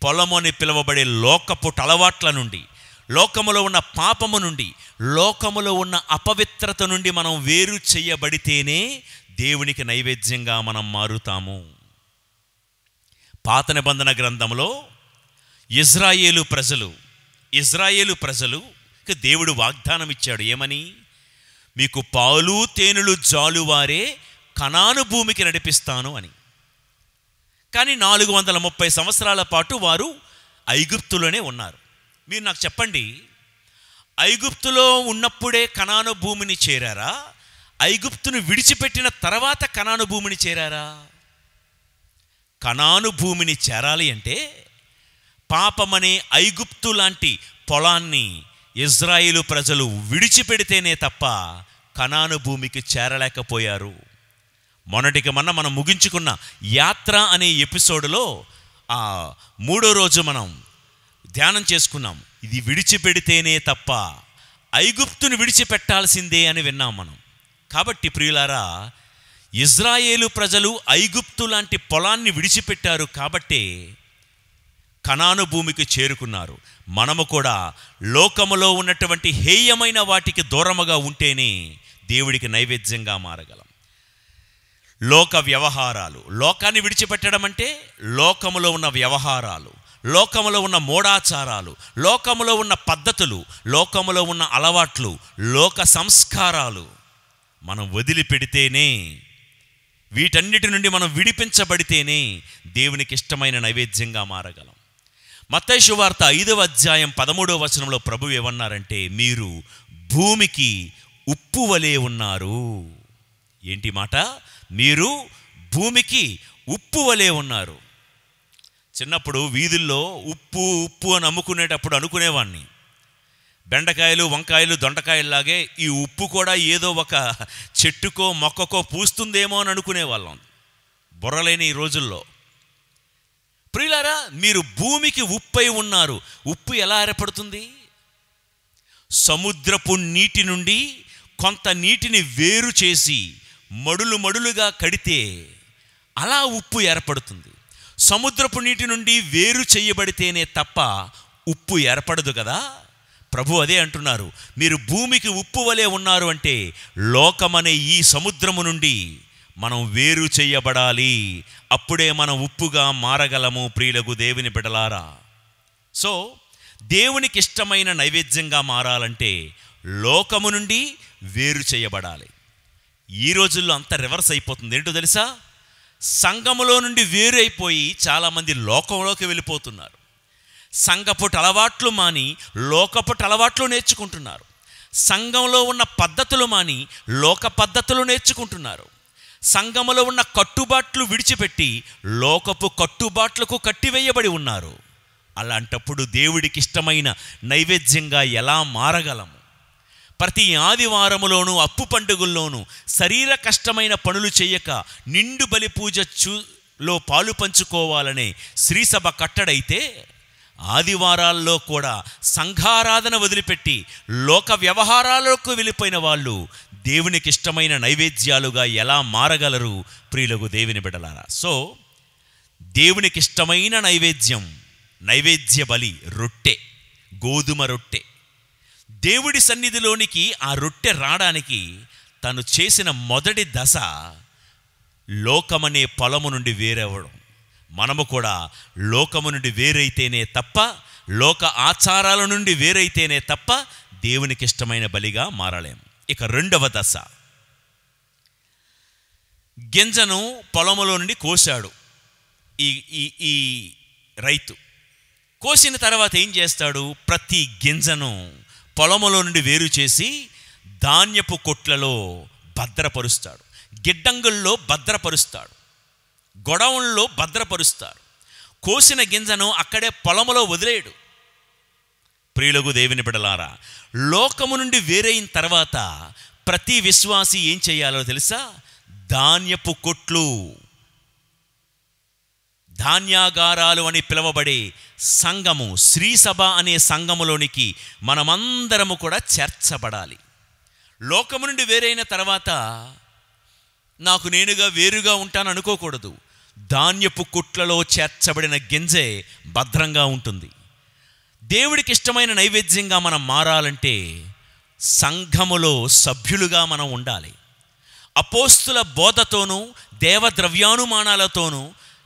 B: పొలము అని పిలువబడే లోకపు అలవాట్ల నుండి, లోకములో ఉన్న పాపము నుండి, లోకములో ఉన్న అపవిత్రత నుండి మనం వేరు చేయబడితేనే దేవునికి నైవేద్యంగా మనం మారుతాము. పాత నిబంధన గ్రంథంలో ఇజ్రాయేలు ప్రజలుకి దేవుడు వాగ్దానం ఇచ్చాడు. ఏమని? మీకు పాలు తేనెలు జాలువారే కనాను భూమికి నడిపిస్తాను అని. కానీ 430 సంవత్సరాల పాటు వారు ఐగుప్తులోనే ఉన్నారు. మీరు నాకు చెప్పండి, ఐగుప్తులో ఉన్నప్పుడే కనాను భూమిని చేరారా? ఐగుప్తును విడిచిపెట్టిన తర్వాత కనాను భూమిని చేరారా? కనాను భూమిని చేరాలి అంటే పాపమనే ఐగుప్తు లాంటి పొలాన్ని ఇజ్రాయేలు ప్రజలు విడిచిపెడితేనే తప్ప కనాను భూమికి చేరలేకపోయారు. మొన్నటికి మనం ముగించుకున్న యాత్ర అనే ఎపిసోడ్లో 3వ రోజు మనం ధ్యానం చేసుకున్నాం. ఇది విడిచిపెడితేనే తప్ప ఐగుప్తును విడిచిపెట్టాల్సిందే అని విన్నాం మనం. కాబట్టి ప్రియులారా, ఇజ్రాయేలు ప్రజలు ఐగుప్తు లాంటి పొలాన్ని విడిచిపెట్టారు కాబట్టే కనాను భూమికి చేరుకున్నారు. మనము కూడా లోకములో ఉన్నటువంటి హేయమైన వాటికి దూరముగా ఉంటేనే దేవుడికి నైవేద్యంగా మారగలం. లోక వ్యవహారాలు, లోకాన్ని విడిచిపెట్టడం అంటే లోకములో ఉన్న వ్యవహారాలు, లోకములో ఉన్న మూఢాచారాలు, లోకములో ఉన్న పద్ధతులు, లోకములో ఉన్న అలవాట్లు, లోక సంస్కారాలు మనం వదిలిపెడితేనే, వీటన్నిటి నుండి మనం విడిపించబడితేనే దేవునికి ఇష్టమైన నైవేద్యంగా మారగలం. మత్తయి సువార్త 5వ అధ్యాయం 13వ వచనంలో ప్రభువు ఏమన్నారంటే, మీరు భూమికి ఉప్పు వలె ఉన్నారు. ఏంటి మాట? మీరు భూమికి ఉప్పు వలె ఉన్నారు. చిన్నప్పుడు వీధుల్లో ఉప్పు ఉప్పు అని అమ్ముకునేటప్పుడు అనుకునేవాడిని, బెండకాయలు, వంకాయలు, దొండకాయల్లాగే ఈ ఉప్పు కూడా ఏదో ఒక చెట్టుకో మొక్కకో పూస్తుందేమో అని అనుకునేవాళ్ళం బుర్రలేని ఈ రోజుల్లో. ప్రియులారా, మీరు భూమికి ఉప్పై ఉన్నారు. ఉప్పు ఎలా ఏర్పడుతుంది? సముద్రపు నీటి నుండి కొంత నీటిని వేరు చేసి మడులు మడులుగా కడితే అలా ఉప్పు ఏర్పడుతుంది. సముద్రపు నీటి నుండి వేరు చేయబడితేనే తప్ప ఉప్పు ఏర్పడదు కదా. ప్రభు అదే అంటున్నారు, మీరు భూమికి ఉప్పు వలె ఉన్నారు అంటే లోకమనే ఈ సముద్రము నుండి మనం వేరు చేయబడాలి. అప్పుడే మనం ఉప్పుగా మారగలము. ప్రియులకు దేవుని బిడ్డలారా, సో దేవునికి ఇష్టమైన నైవేద్యంగా మారాలంటే లోకము నుండి వేరు చేయబడాలి. ఈ రోజుల్లో అంతా రివర్స్ అయిపోతుంది. ఏంటో తెలుసా? సంఘములో నుండి వేరు అయిపోయి చాలామంది లోకంలోకి వెళ్ళిపోతున్నారు. సంఘపుట అలవాట్లు మాని లోకపుట అలవాట్లు నేర్చుకుంటున్నారు. సంఘంలో ఉన్న పద్ధతులు మాని లోక పద్ధతులు నేర్చుకుంటున్నారు. సంఘములో ఉన్న కట్టుబాట్లు విడిచిపెట్టి లోకపు కట్టుబాట్లకు కట్టివేయబడి ఉన్నారు. అలాంటప్పుడు దేవుడికి ఇష్టమైన నైవేద్యంగా ఎలా మారగలము? ప్రతి ఆదివారములోనూ, అప్పు పండుగల్లోనూ శరీర కష్టమైన పనులు చేయక నిండు బలి పూజలో పాలు పంచుకోవాలనే శ్రీసభ కట్టడైతే, ఆదివారాల్లో కూడా సంఘారాధన వదిలిపెట్టి లోక వ్యవహారాలకు వెళ్ళిపోయిన వాళ్ళు దేవునికి ఇష్టమైన నైవేద్యాలుగా ఎలా మారగలరు? ప్రియులకు దేవుని బిడ్డలారా, సో దేవునికి ఇష్టమైన నైవేద్యం, నైవేద్య బలి రొట్టె, గోధుమ రొట్టె. దేవుడి సన్నిధిలోనికి ఆ రొట్టె రావడానికి తను చేసిన మొదటి దశ లోకమనే పొలము నుండి వేరవ్వడం. మనము కూడా లోకము నుండి వేరైతేనే తప్ప, లోక ఆచారాల నుండి వేరైతేనే తప్ప దేవునికి ఇష్టమైన బలిగా మారలేం. ఇక రెండవ దశ, గింజను పొలములో నుండి కోశాడు ఈ రైతు. కోసిన తర్వాత ఏం చేస్తాడు? ప్రతి గింజను పొలములో నుండి వేరు చేసి ధాన్యపు కొట్లలో భద్రపరుస్తాడు, గిడ్డంగుల్లో భద్రపరుస్తాడు, గొడవల్లో భద్రపరుస్తాడు. కోసిన గింజను అక్కడే పొలములో వదిలేయడు. ప్రియులకు దేవుని బిడ్డలారా, లోకము నుండి వేరైన తర్వాత ప్రతి విశ్వాసి ఏం చేయాలో తెలుసా? ధాన్యపు కొట్లు, ధాన్యాగారాలు అని పిలువబడే సంఘము, శ్రీసభ అనే సంఘములోనికి మనమందరము కూడా చేర్చబడాలి. లోకము నుండి వేరైన తర్వాత నాకు నేనుగా వేరుగా ఉంటాను అనుకోకూడదు. ధాన్యపు కొట్లలో చేర్చబడిన గింజే భద్రంగా ఉంటుంది. దేవుడికి ఇష్టమైన నైవేద్యంగా మనం మారాలంటే సంఘములో సభ్యులుగా మనం ఉండాలి. అపోస్తుల బోధతోనూ దేవద్రవ్యానుమానాలతోనూ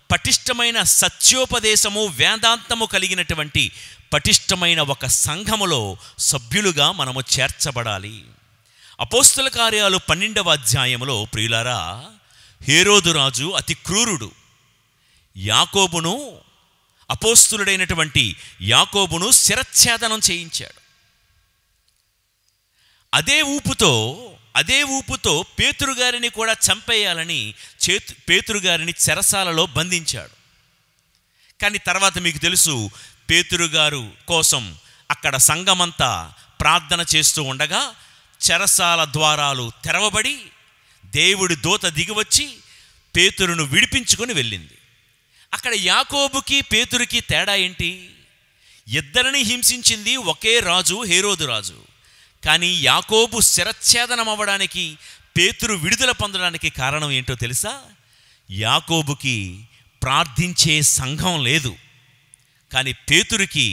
B: పటిష్టమైన సత్యోపదేశము, వేదాంతము కలిగినటువంటి పటిష్టమైన ఒక సంఘములో సభ్యులుగా మనము చేర్చబడాలి. అపోస్తుల కార్యాలు 12వ అధ్యాయములో ప్రియులారా, హేరోదు రాజు అతి క్రూరుడు. యాకోబును, అపోస్తులుడైనటువంటి యాకోబును శిరచ్ఛేదనం చేయించాడు. అదే ఊపుతో పేతురు గారిని కూడా చంపేయాలని పేతురు గారిని చెరసాలలో బంధించాడు. కానీ తర్వాత మీకు తెలుసు, పేతురు గారు కోసం అక్కడ సంఘమంతా ప్రార్థన చేస్తూ ఉండగా చెరసాల ద్వారాలు తెరవబడి దేవుడి దూత దిగివచ్చి పేతురును విడిపించుకొని వెళ్ళింది. అక్కడ యాకోబుకి పేతురుకి తేడా ఏంటి? ఇద్దరిని హింసించింది ఒకే రాజు, హేరోదు రాజు. కానీ యాకోబు శిరచ్ఛేదనం అవ్వడానికి, పేతురు విడుదల పొందడానికి కారణం ఏంటో తెలుసా? యాకోబుకి ప్రార్థించే సంఘం లేదు, కానీ పేతురుకి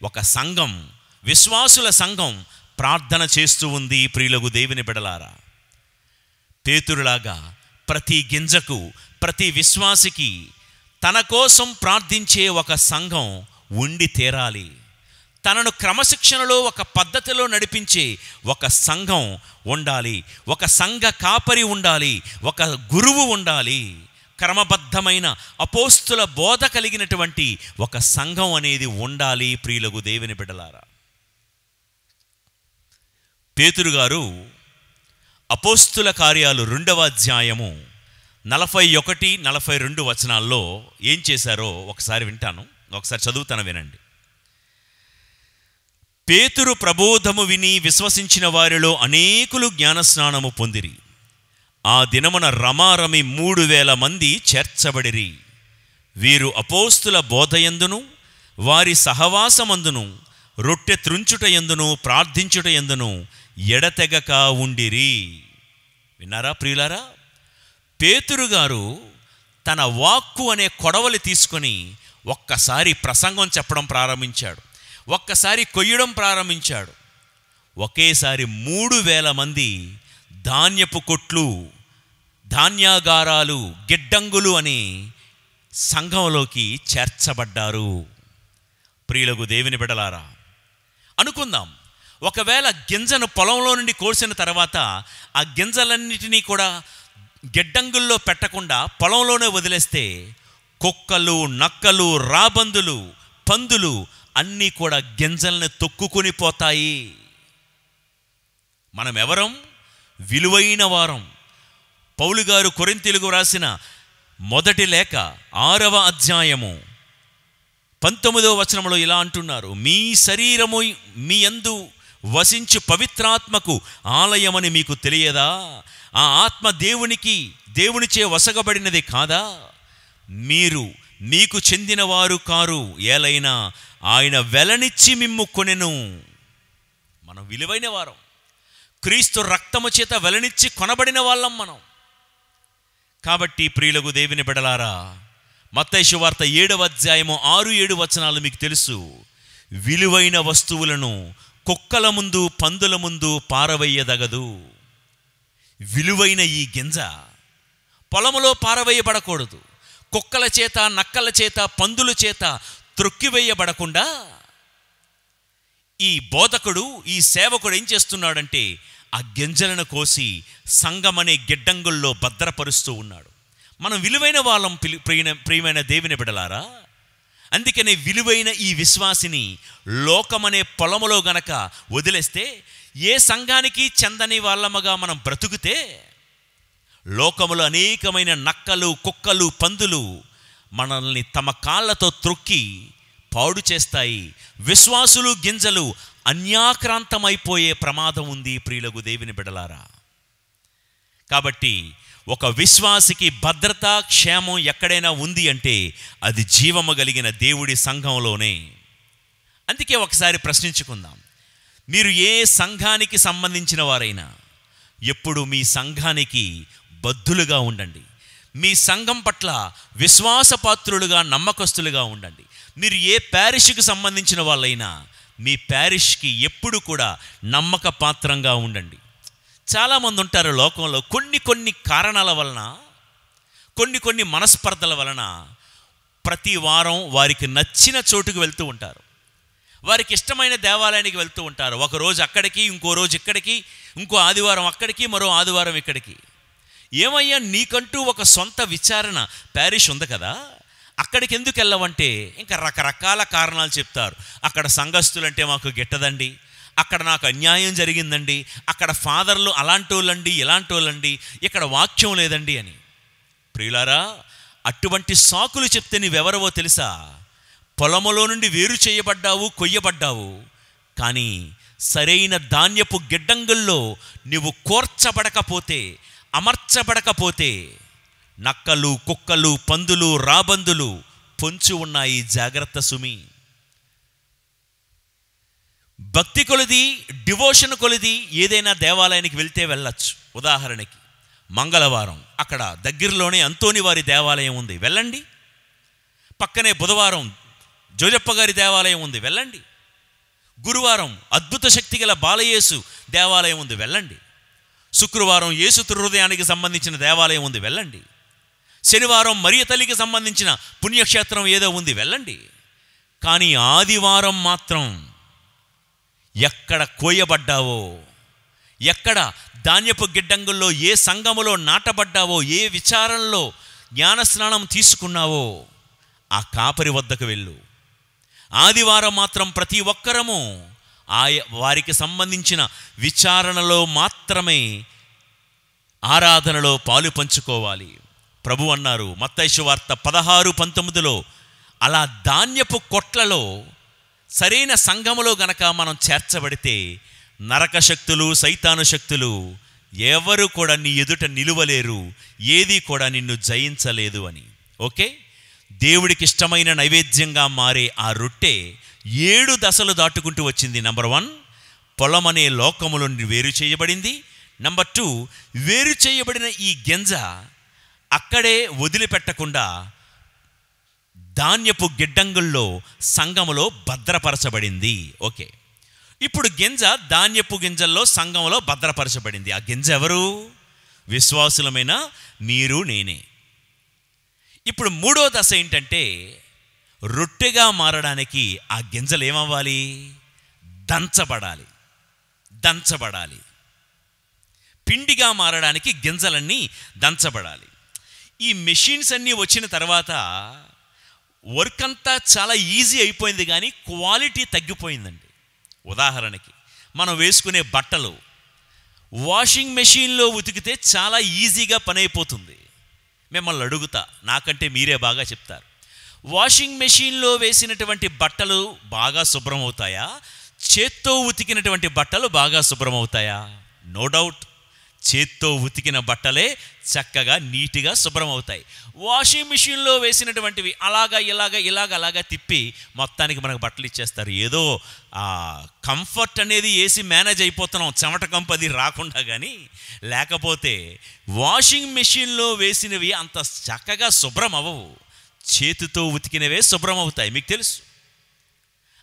B: ఒక సంఘం, విశ్వాసుల సంఘం ప్రార్థన చేస్తూ ఉంది. ప్రియులకు దేవుని బిడలారా, పేతురులాగా ప్రతి గింజకు, ప్రతి విశ్వాసికి తన కోసం ప్రార్థించే ఒక సంఘం ఉండి తీరాలి. తనను క్రమశిక్షణలో, ఒక పద్ధతిలో నడిపించే ఒక సంఘం ఉండాలి. ఒక సంఘ కాపరి ఉండాలి, ఒక గురువు ఉండాలి. క్రమబద్ధమైన అపోస్తుల బోధ కలిగినటువంటి ఒక సంఘం అనేది ఉండాలి. ప్రియులకు దేవుని బిడ్డలారా, పేతురు గారు అపోస్తుల కార్యాలు 2వ అధ్యాయము 41, 42 వచనాల్లో ఏం చేశారో ఒకసారి వింటాను, ఒకసారి చదువుతాను, వినండి. పేతురు ప్రబోధము విని విశ్వసించిన వారిలో అనేకులు జ్ఞానస్నానము పొందిరి. ఆ దినమున రమారమి 3,000 మంది చేర్చబడిరి. వీరు అపోస్తుల బోధయందును, వారి సహవాసమందును, రొట్టె త్రుంచుటయందును, ప్రార్థించుటయందును ఎడతెగక ఉండిరి. విన్నారా ప్రియులారా? పేతురు గారు తన వాక్కు అనే కొడవలి తీసుకొని ఒక్కసారి ప్రసంగం చెప్పడం ప్రారంభించాడు, ఒక్కసారి కొయ్యడం ప్రారంభించాడు. ఒకేసారి 3,000 మంది ధాన్యపు కొట్లు, ధాన్యాగారాలు, గిడ్డంగులు అని సంఘంలోకి చేర్చబడ్డారు. ప్రియులకు దేవుని బిడలారా, అనుకుందాం, ఒకవేళ గింజను పొలంలో నుండి కోసిన తర్వాత ఆ గింజలన్నిటినీ కూడా గిడ్డంగుల్లో పెట్టకుండా పొలంలోనే వదిలేస్తే కుక్కలు, నక్కలు, రాబందులు, పందులు అన్నీ కూడా గింజల్ని తొక్కుకొని పోతాయి. మనం ఎవరం? విలువైన వారం. పౌలు గారు కొరింథీయులకు రాసిన మొదటి లేఖ 6వ అధ్యాయము 19వ వచనంలో ఇలా అంటున్నారు, మీ శరీరము మీ యందు వసించు పవిత్రాత్మకు ఆలయమని మీకు తెలియదా? ఆ ఆత్మ దేవునిచే వసగబడినది కాదా? మీరు మీకు చెందినవారు కారు, ఏలైనా ఆయన వెలనిచ్చి మిమ్ము కొనెను. మనం విలువైన వారం, క్రీస్తు రక్తము చేత వెలనిచ్చి కొనబడిన వాళ్ళం మనం. కాబట్టి ప్రియులకు దేవుని బిడలారా, మత్తయి సువార్త 7వ అధ్యాయము 6-7 వచనాలు మీకు తెలుసు. విలువైన వస్తువులను కుక్కల ముందు, పందుల ముందు పారవేయదగదు. విలువైన ఈ గింజ పొలములో పారవేయబడకూడదు. కుక్కల చేత, నక్కల చేత, పందుల చేత త్రొక్కివేయబడకుండా ఈ బోధకుడు, ఈ సేవకుడు ఏం చేస్తున్నాడంటే ఆ గింజలను కోసి సంఘమనే గిడ్డంగుల్లో భద్రపరుస్తూ ఉన్నాడు. మనం విలువైన వాళ్ళం ప్రియమైన దేవుని బిడలారా. అందుకనే విలువైన ఈ విశ్వాసిని లోకమనే పొలములో గనక వదిలేస్తే, ఏ సంఘానికి చెందని వాళ్ళముగా మనం బ్రతుకుతే, లోకములో అనేకమైన నక్కలు, కుక్కలు, పందులు మనల్ని తమ కాళ్ళతో త్రొక్కి పాడు చేస్తాయి. విశ్వాసులు గింజలు అన్యాక్రాంతమైపోయే ప్రమాదం ఉంది ప్రియులకు దేవుని బిడలారా. కాబట్టి ఒక విశ్వాసికి భద్రత, క్షేమం ఎక్కడైనా ఉంది అంటే అది జీవము కలిగిన దేవుడి సంఘంలోనే. అందుకే ఒకసారి ప్రశ్నించుకుందాం, మీరు ఏ సంఘానికి సంబంధించిన వారైనా ఎప్పుడు మీ సంఘానికి బద్ధులుగా ఉండండి. మీ సంఘం పట్ల విశ్వాసపాత్రులుగా, నమ్మకస్తులుగా ఉండండి. మీరు ఏ ప్యారిష్కి సంబంధించిన వాళ్ళైనా మీ ప్యారిష్కి ఎప్పుడు కూడా నమ్మక పాత్రంగా ఉండండి. చాలామంది ఉంటారు లోకంలో, కొన్ని కారణాల వలన, కొన్ని మనస్పర్ధల వలన ప్రతి వారం వారికి నచ్చిన చోటుకు వెళ్తూ ఉంటారు. వారికి ఇష్టమైన దేవాలయానికి వెళ్తూ ఉంటారు. ఒకరోజు అక్కడికి, ఇంకో రోజు ఇక్కడికి, ఇంకో ఆదివారం అక్కడికి, మరో ఆదివారం ఇక్కడికి. ఏమయ్యా, నీకంటూ ఒక సొంత విచారణ ప్యారిష్ ఉంది కదా, అక్కడికి ఎందుకు వెళ్ళవంటే ఇంకా రకరకాల కారణాలు చెప్తారు. అక్కడ సంఘస్థులంటే మాకు గిట్టదండి, అక్కడ నాకు అన్యాయం జరిగిందండి, అక్కడ ఫాదర్లు అలాంటి వాళ్ళండి, ఇలాంటి వాళ్ళండి, ఇక్కడ వాక్యం లేదండి అని. ప్రియులారా, అటువంటి సాకులు చెప్తే నీవెవరవో తెలుసా? పొలములో నుండి వేరు చేయబడ్డావు, కొయ్యబడ్డావు, కానీ సరైన ధాన్యపు గిడ్డంగుల్లో నువ్వు కోర్చబడకపోతే, అమర్చబడకపోతే నక్కలు, కుక్కలు, పందులు, రాబందులు పొంచి ఉన్నాయి, జాగ్రత్త సుమి. భక్తి కొలిది, డివోషన్ కొలిది ఏదైనా దేవాలయానికి వెళ్తే వెళ్ళచ్చు. ఉదాహరణకి మంగళవారం అక్కడ దగ్గరలోనే అంతోని వారి దేవాలయం ఉంది, వెళ్ళండి. పక్కనే బుధవారం జోజప్ప గారి దేవాలయం ఉంది, వెళ్ళండి. గురువారం అద్భుత శక్తి గల బాలయేసు దేవాలయం ఉంది, వెళ్ళండి. శుక్రవారం యేసు హృదయానికి సంబంధించిన దేవాలయం ఉంది, వెళ్ళండి. శనివారం మరియ తల్లికి సంబంధించిన పుణ్యక్షేత్రం ఏదో ఉంది, వెళ్ళండి. కానీ ఆదివారం మాత్రం ఎక్కడ కోయబడ్డావో, ఎక్కడ ధాన్యపు గిడ్డంగుల్లో ఏ సంఘములో నాటబడ్డావో, ఏ విచారంలో జ్ఞానస్నానం తీసుకున్నావో ఆ కాపరి వద్దకు వెళ్ళు. ఆదివారం మాత్రం ప్రతి ఒక్కరము వారికి సంబంధించిన విచారణలో మాత్రమే ఆరాధనలో పాలు పంచుకోవాలి. ప్రభు అన్నారు మత్తయి సువార్త 16:19, అలా ధాన్యపు కొట్లలో సరైన సంఘములో గనక మనం చేర్చబడితే నరక శక్తులు, సైతాను శక్తులు ఎవరు కూడా నీ ఎదుట నిలువలేరు, ఏది కూడా నిన్ను జయించలేదు అని. ఓకే, దేవుడికి ఇష్టమైన నైవేద్యంగా మారే ఆ రొట్టె 7 దశలు దాటుకుంటూ వచ్చింది. నంబర్ 1, పొలం అనే లోకములో వేరు చేయబడింది. నంబర్ 2, వేరు చేయబడిన ఈ గింజ అక్కడే వదిలిపెట్టకుండా ధాన్యపు గిడ్డంగుల్లో సంఘములో భద్రపరచబడింది. ఓకే, ఇప్పుడు గింజ ధాన్యపు గింజల్లో సంఘములో భద్రపరచబడింది. ఆ గింజ ఎవరు? విశ్వాసులమైన మీరు, నేనే. ఇప్పుడు 3వ దశ ఏంటంటే, రొట్టెగా మారడానికి ఆ గింజలు ఏమవ్వాలి? దంచబడాలి. దంచబడాలి. పిండిగా మారడానికి గింజలన్నీ దంచబడాలి. ఈ మెషిన్స్ అన్నీ వచ్చిన తర్వాత వర్క్ అంతా చాలా ఈజీ అయిపోయింది, కానీ క్వాలిటీ తగ్గిపోయిందండి. ఉదాహరణకి మనం వేసుకునే బట్టలు వాషింగ్ మెషిన్లో ఉతికితే చాలా ఈజీగా పని అయిపోతుంది. మిమ్మల్ని అడుగుతా, నాకంటే మీరే బాగా చెప్తారు, వాషింగ్ మెషిన్లో వేసినటువంటి బట్టలు బాగా శుభ్రం అవుతాయా, చేత్తో ఉతికినటువంటి బట్టలు బాగా శుభ్రం అవుతాయా? నో డౌట్, చేత్తో ఉతికిన బట్టలే చక్కగా నీట్గా శుభ్రం అవుతాయి. వాషింగ్ మిషన్లో వేసినటువంటివి అలాగా తిప్పి మొత్తానికి మనకు బట్టలు ఇచ్చేస్తారు. ఏదో కంఫర్ట్ అనేది వేసి మేనేజ్ అయిపోతున్నాం, చెమట కంపది రాకుండా. కానీ లేకపోతే వాషింగ్ మెషిన్లో వేసినవి అంత చక్కగా శుభ్రం అవ్వవు, చేతితో ఉతికినవే శుభ్రం అవుతాయి, మీకు తెలుసు.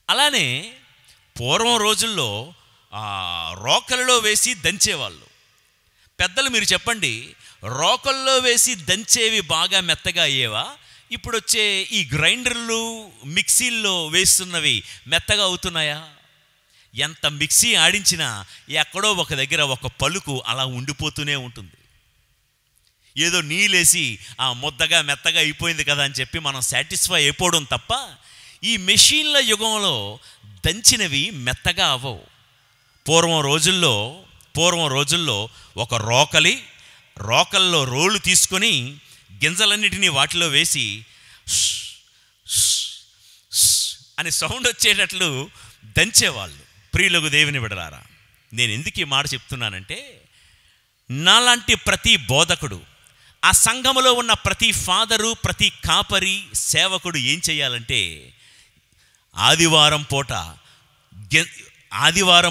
B: అలానే పూర్వం రోజుల్లో రోకలలో వేసి దంచేవాళ్ళు. పెద్దలు మీరు చెప్పండి, రోకల్లో వేసి దంచేవి బాగా మెత్తగా అయ్యేవా? ఇప్పుడు వచ్చే ఈ గ్రైండర్లు, మిక్సీల్లో వేస్తున్నవి మెత్తగా అవుతున్నాయా? ఎంత మిక్సీ ఆడించినా ఎక్కడో ఒక దగ్గర ఒక పలుకు అలా ఉండిపోతూనే ఉంటుంది. ఏదో నీళ్ళేసి ముద్దగా మెత్తగా అయిపోయింది కదా అని చెప్పి మనం సాటిస్ఫై అయిపోవడం తప్ప, ఈ మెషీన్ల యుగంలో దంచినవి మెత్తగా అవ్వవు. పూర్వం రోజుల్లో ఒక రోకల్లో రోలు తీసుకొని గింజలన్నిటినీ వాటిలో వేసి అని సౌండ్ వచ్చేటట్లు దంచేవాళ్ళు. ప్రియులకు దేవుని బిడ్డలారా, నేను ఎందుకు ఈ మాట చెప్తున్నానంటే, నాలాంటి ప్రతి బోధకుడు, ఆ సంఘములో ఉన్న ప్రతి ఫాదరు, ప్రతి కాపరి, సేవకుడు ఏం చేయాలంటే, ఆదివారం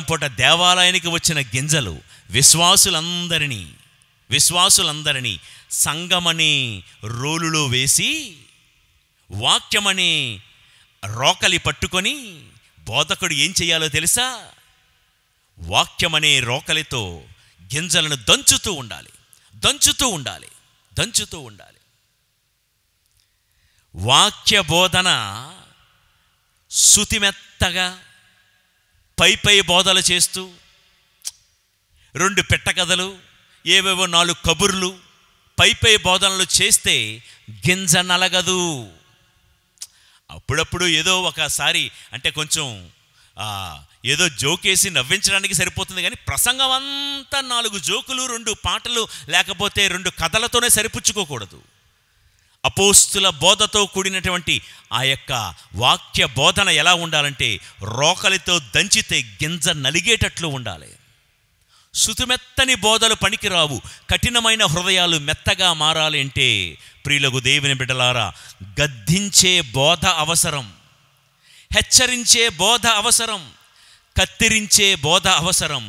B: పూట దేవాలయానికి వచ్చిన గింజలు విశ్వాసులందరినీ సంఘమనే రోలులో వేసి, వాక్యమనే రోకలి పట్టుకొని బోధకుడు ఏం చేయాలో తెలుసా? వాక్యమనే రోకలితో గింజలను దంచుతూ ఉండాలి. వాక్య బోధన శుతిమెత్తగా పై బోధలు చేస్తూ 2 పెట్టకథలు, ఏవేవో 4 కబుర్లు, పై బోధనలు చేస్తే గింజ నలగదు. అప్పుడప్పుడు ఏదో ఒకసారి అంటే కొంచెం ఏదో జోకేసి నవ్వించడానికి సరిపోతుంది, కానీ ప్రసంగం అంతా 4 జోకులు, 2 పాటలు, లేకపోతే 2 కథలతోనే సరిపుచ్చుకోకూడదు. అపోస్తుల బోధతో కూడినటువంటి ఆ యొక్క వాక్య బోధన ఎలా ఉండాలంటే, రోకలితో దంచితే గింజ నలిగేటట్లు ఉండాలి. శుతిమెత్తని బోధలు పనికిరావు. కఠినమైన హృదయాలు మెత్తగా మారాలి అంటే ప్రియులకు దేవుని బిడ్డలారా, గద్దించే బోధ అవసరం, హెచ్చరించే బోధ అవసరం, కత్తిరించే బోధ అవసరం,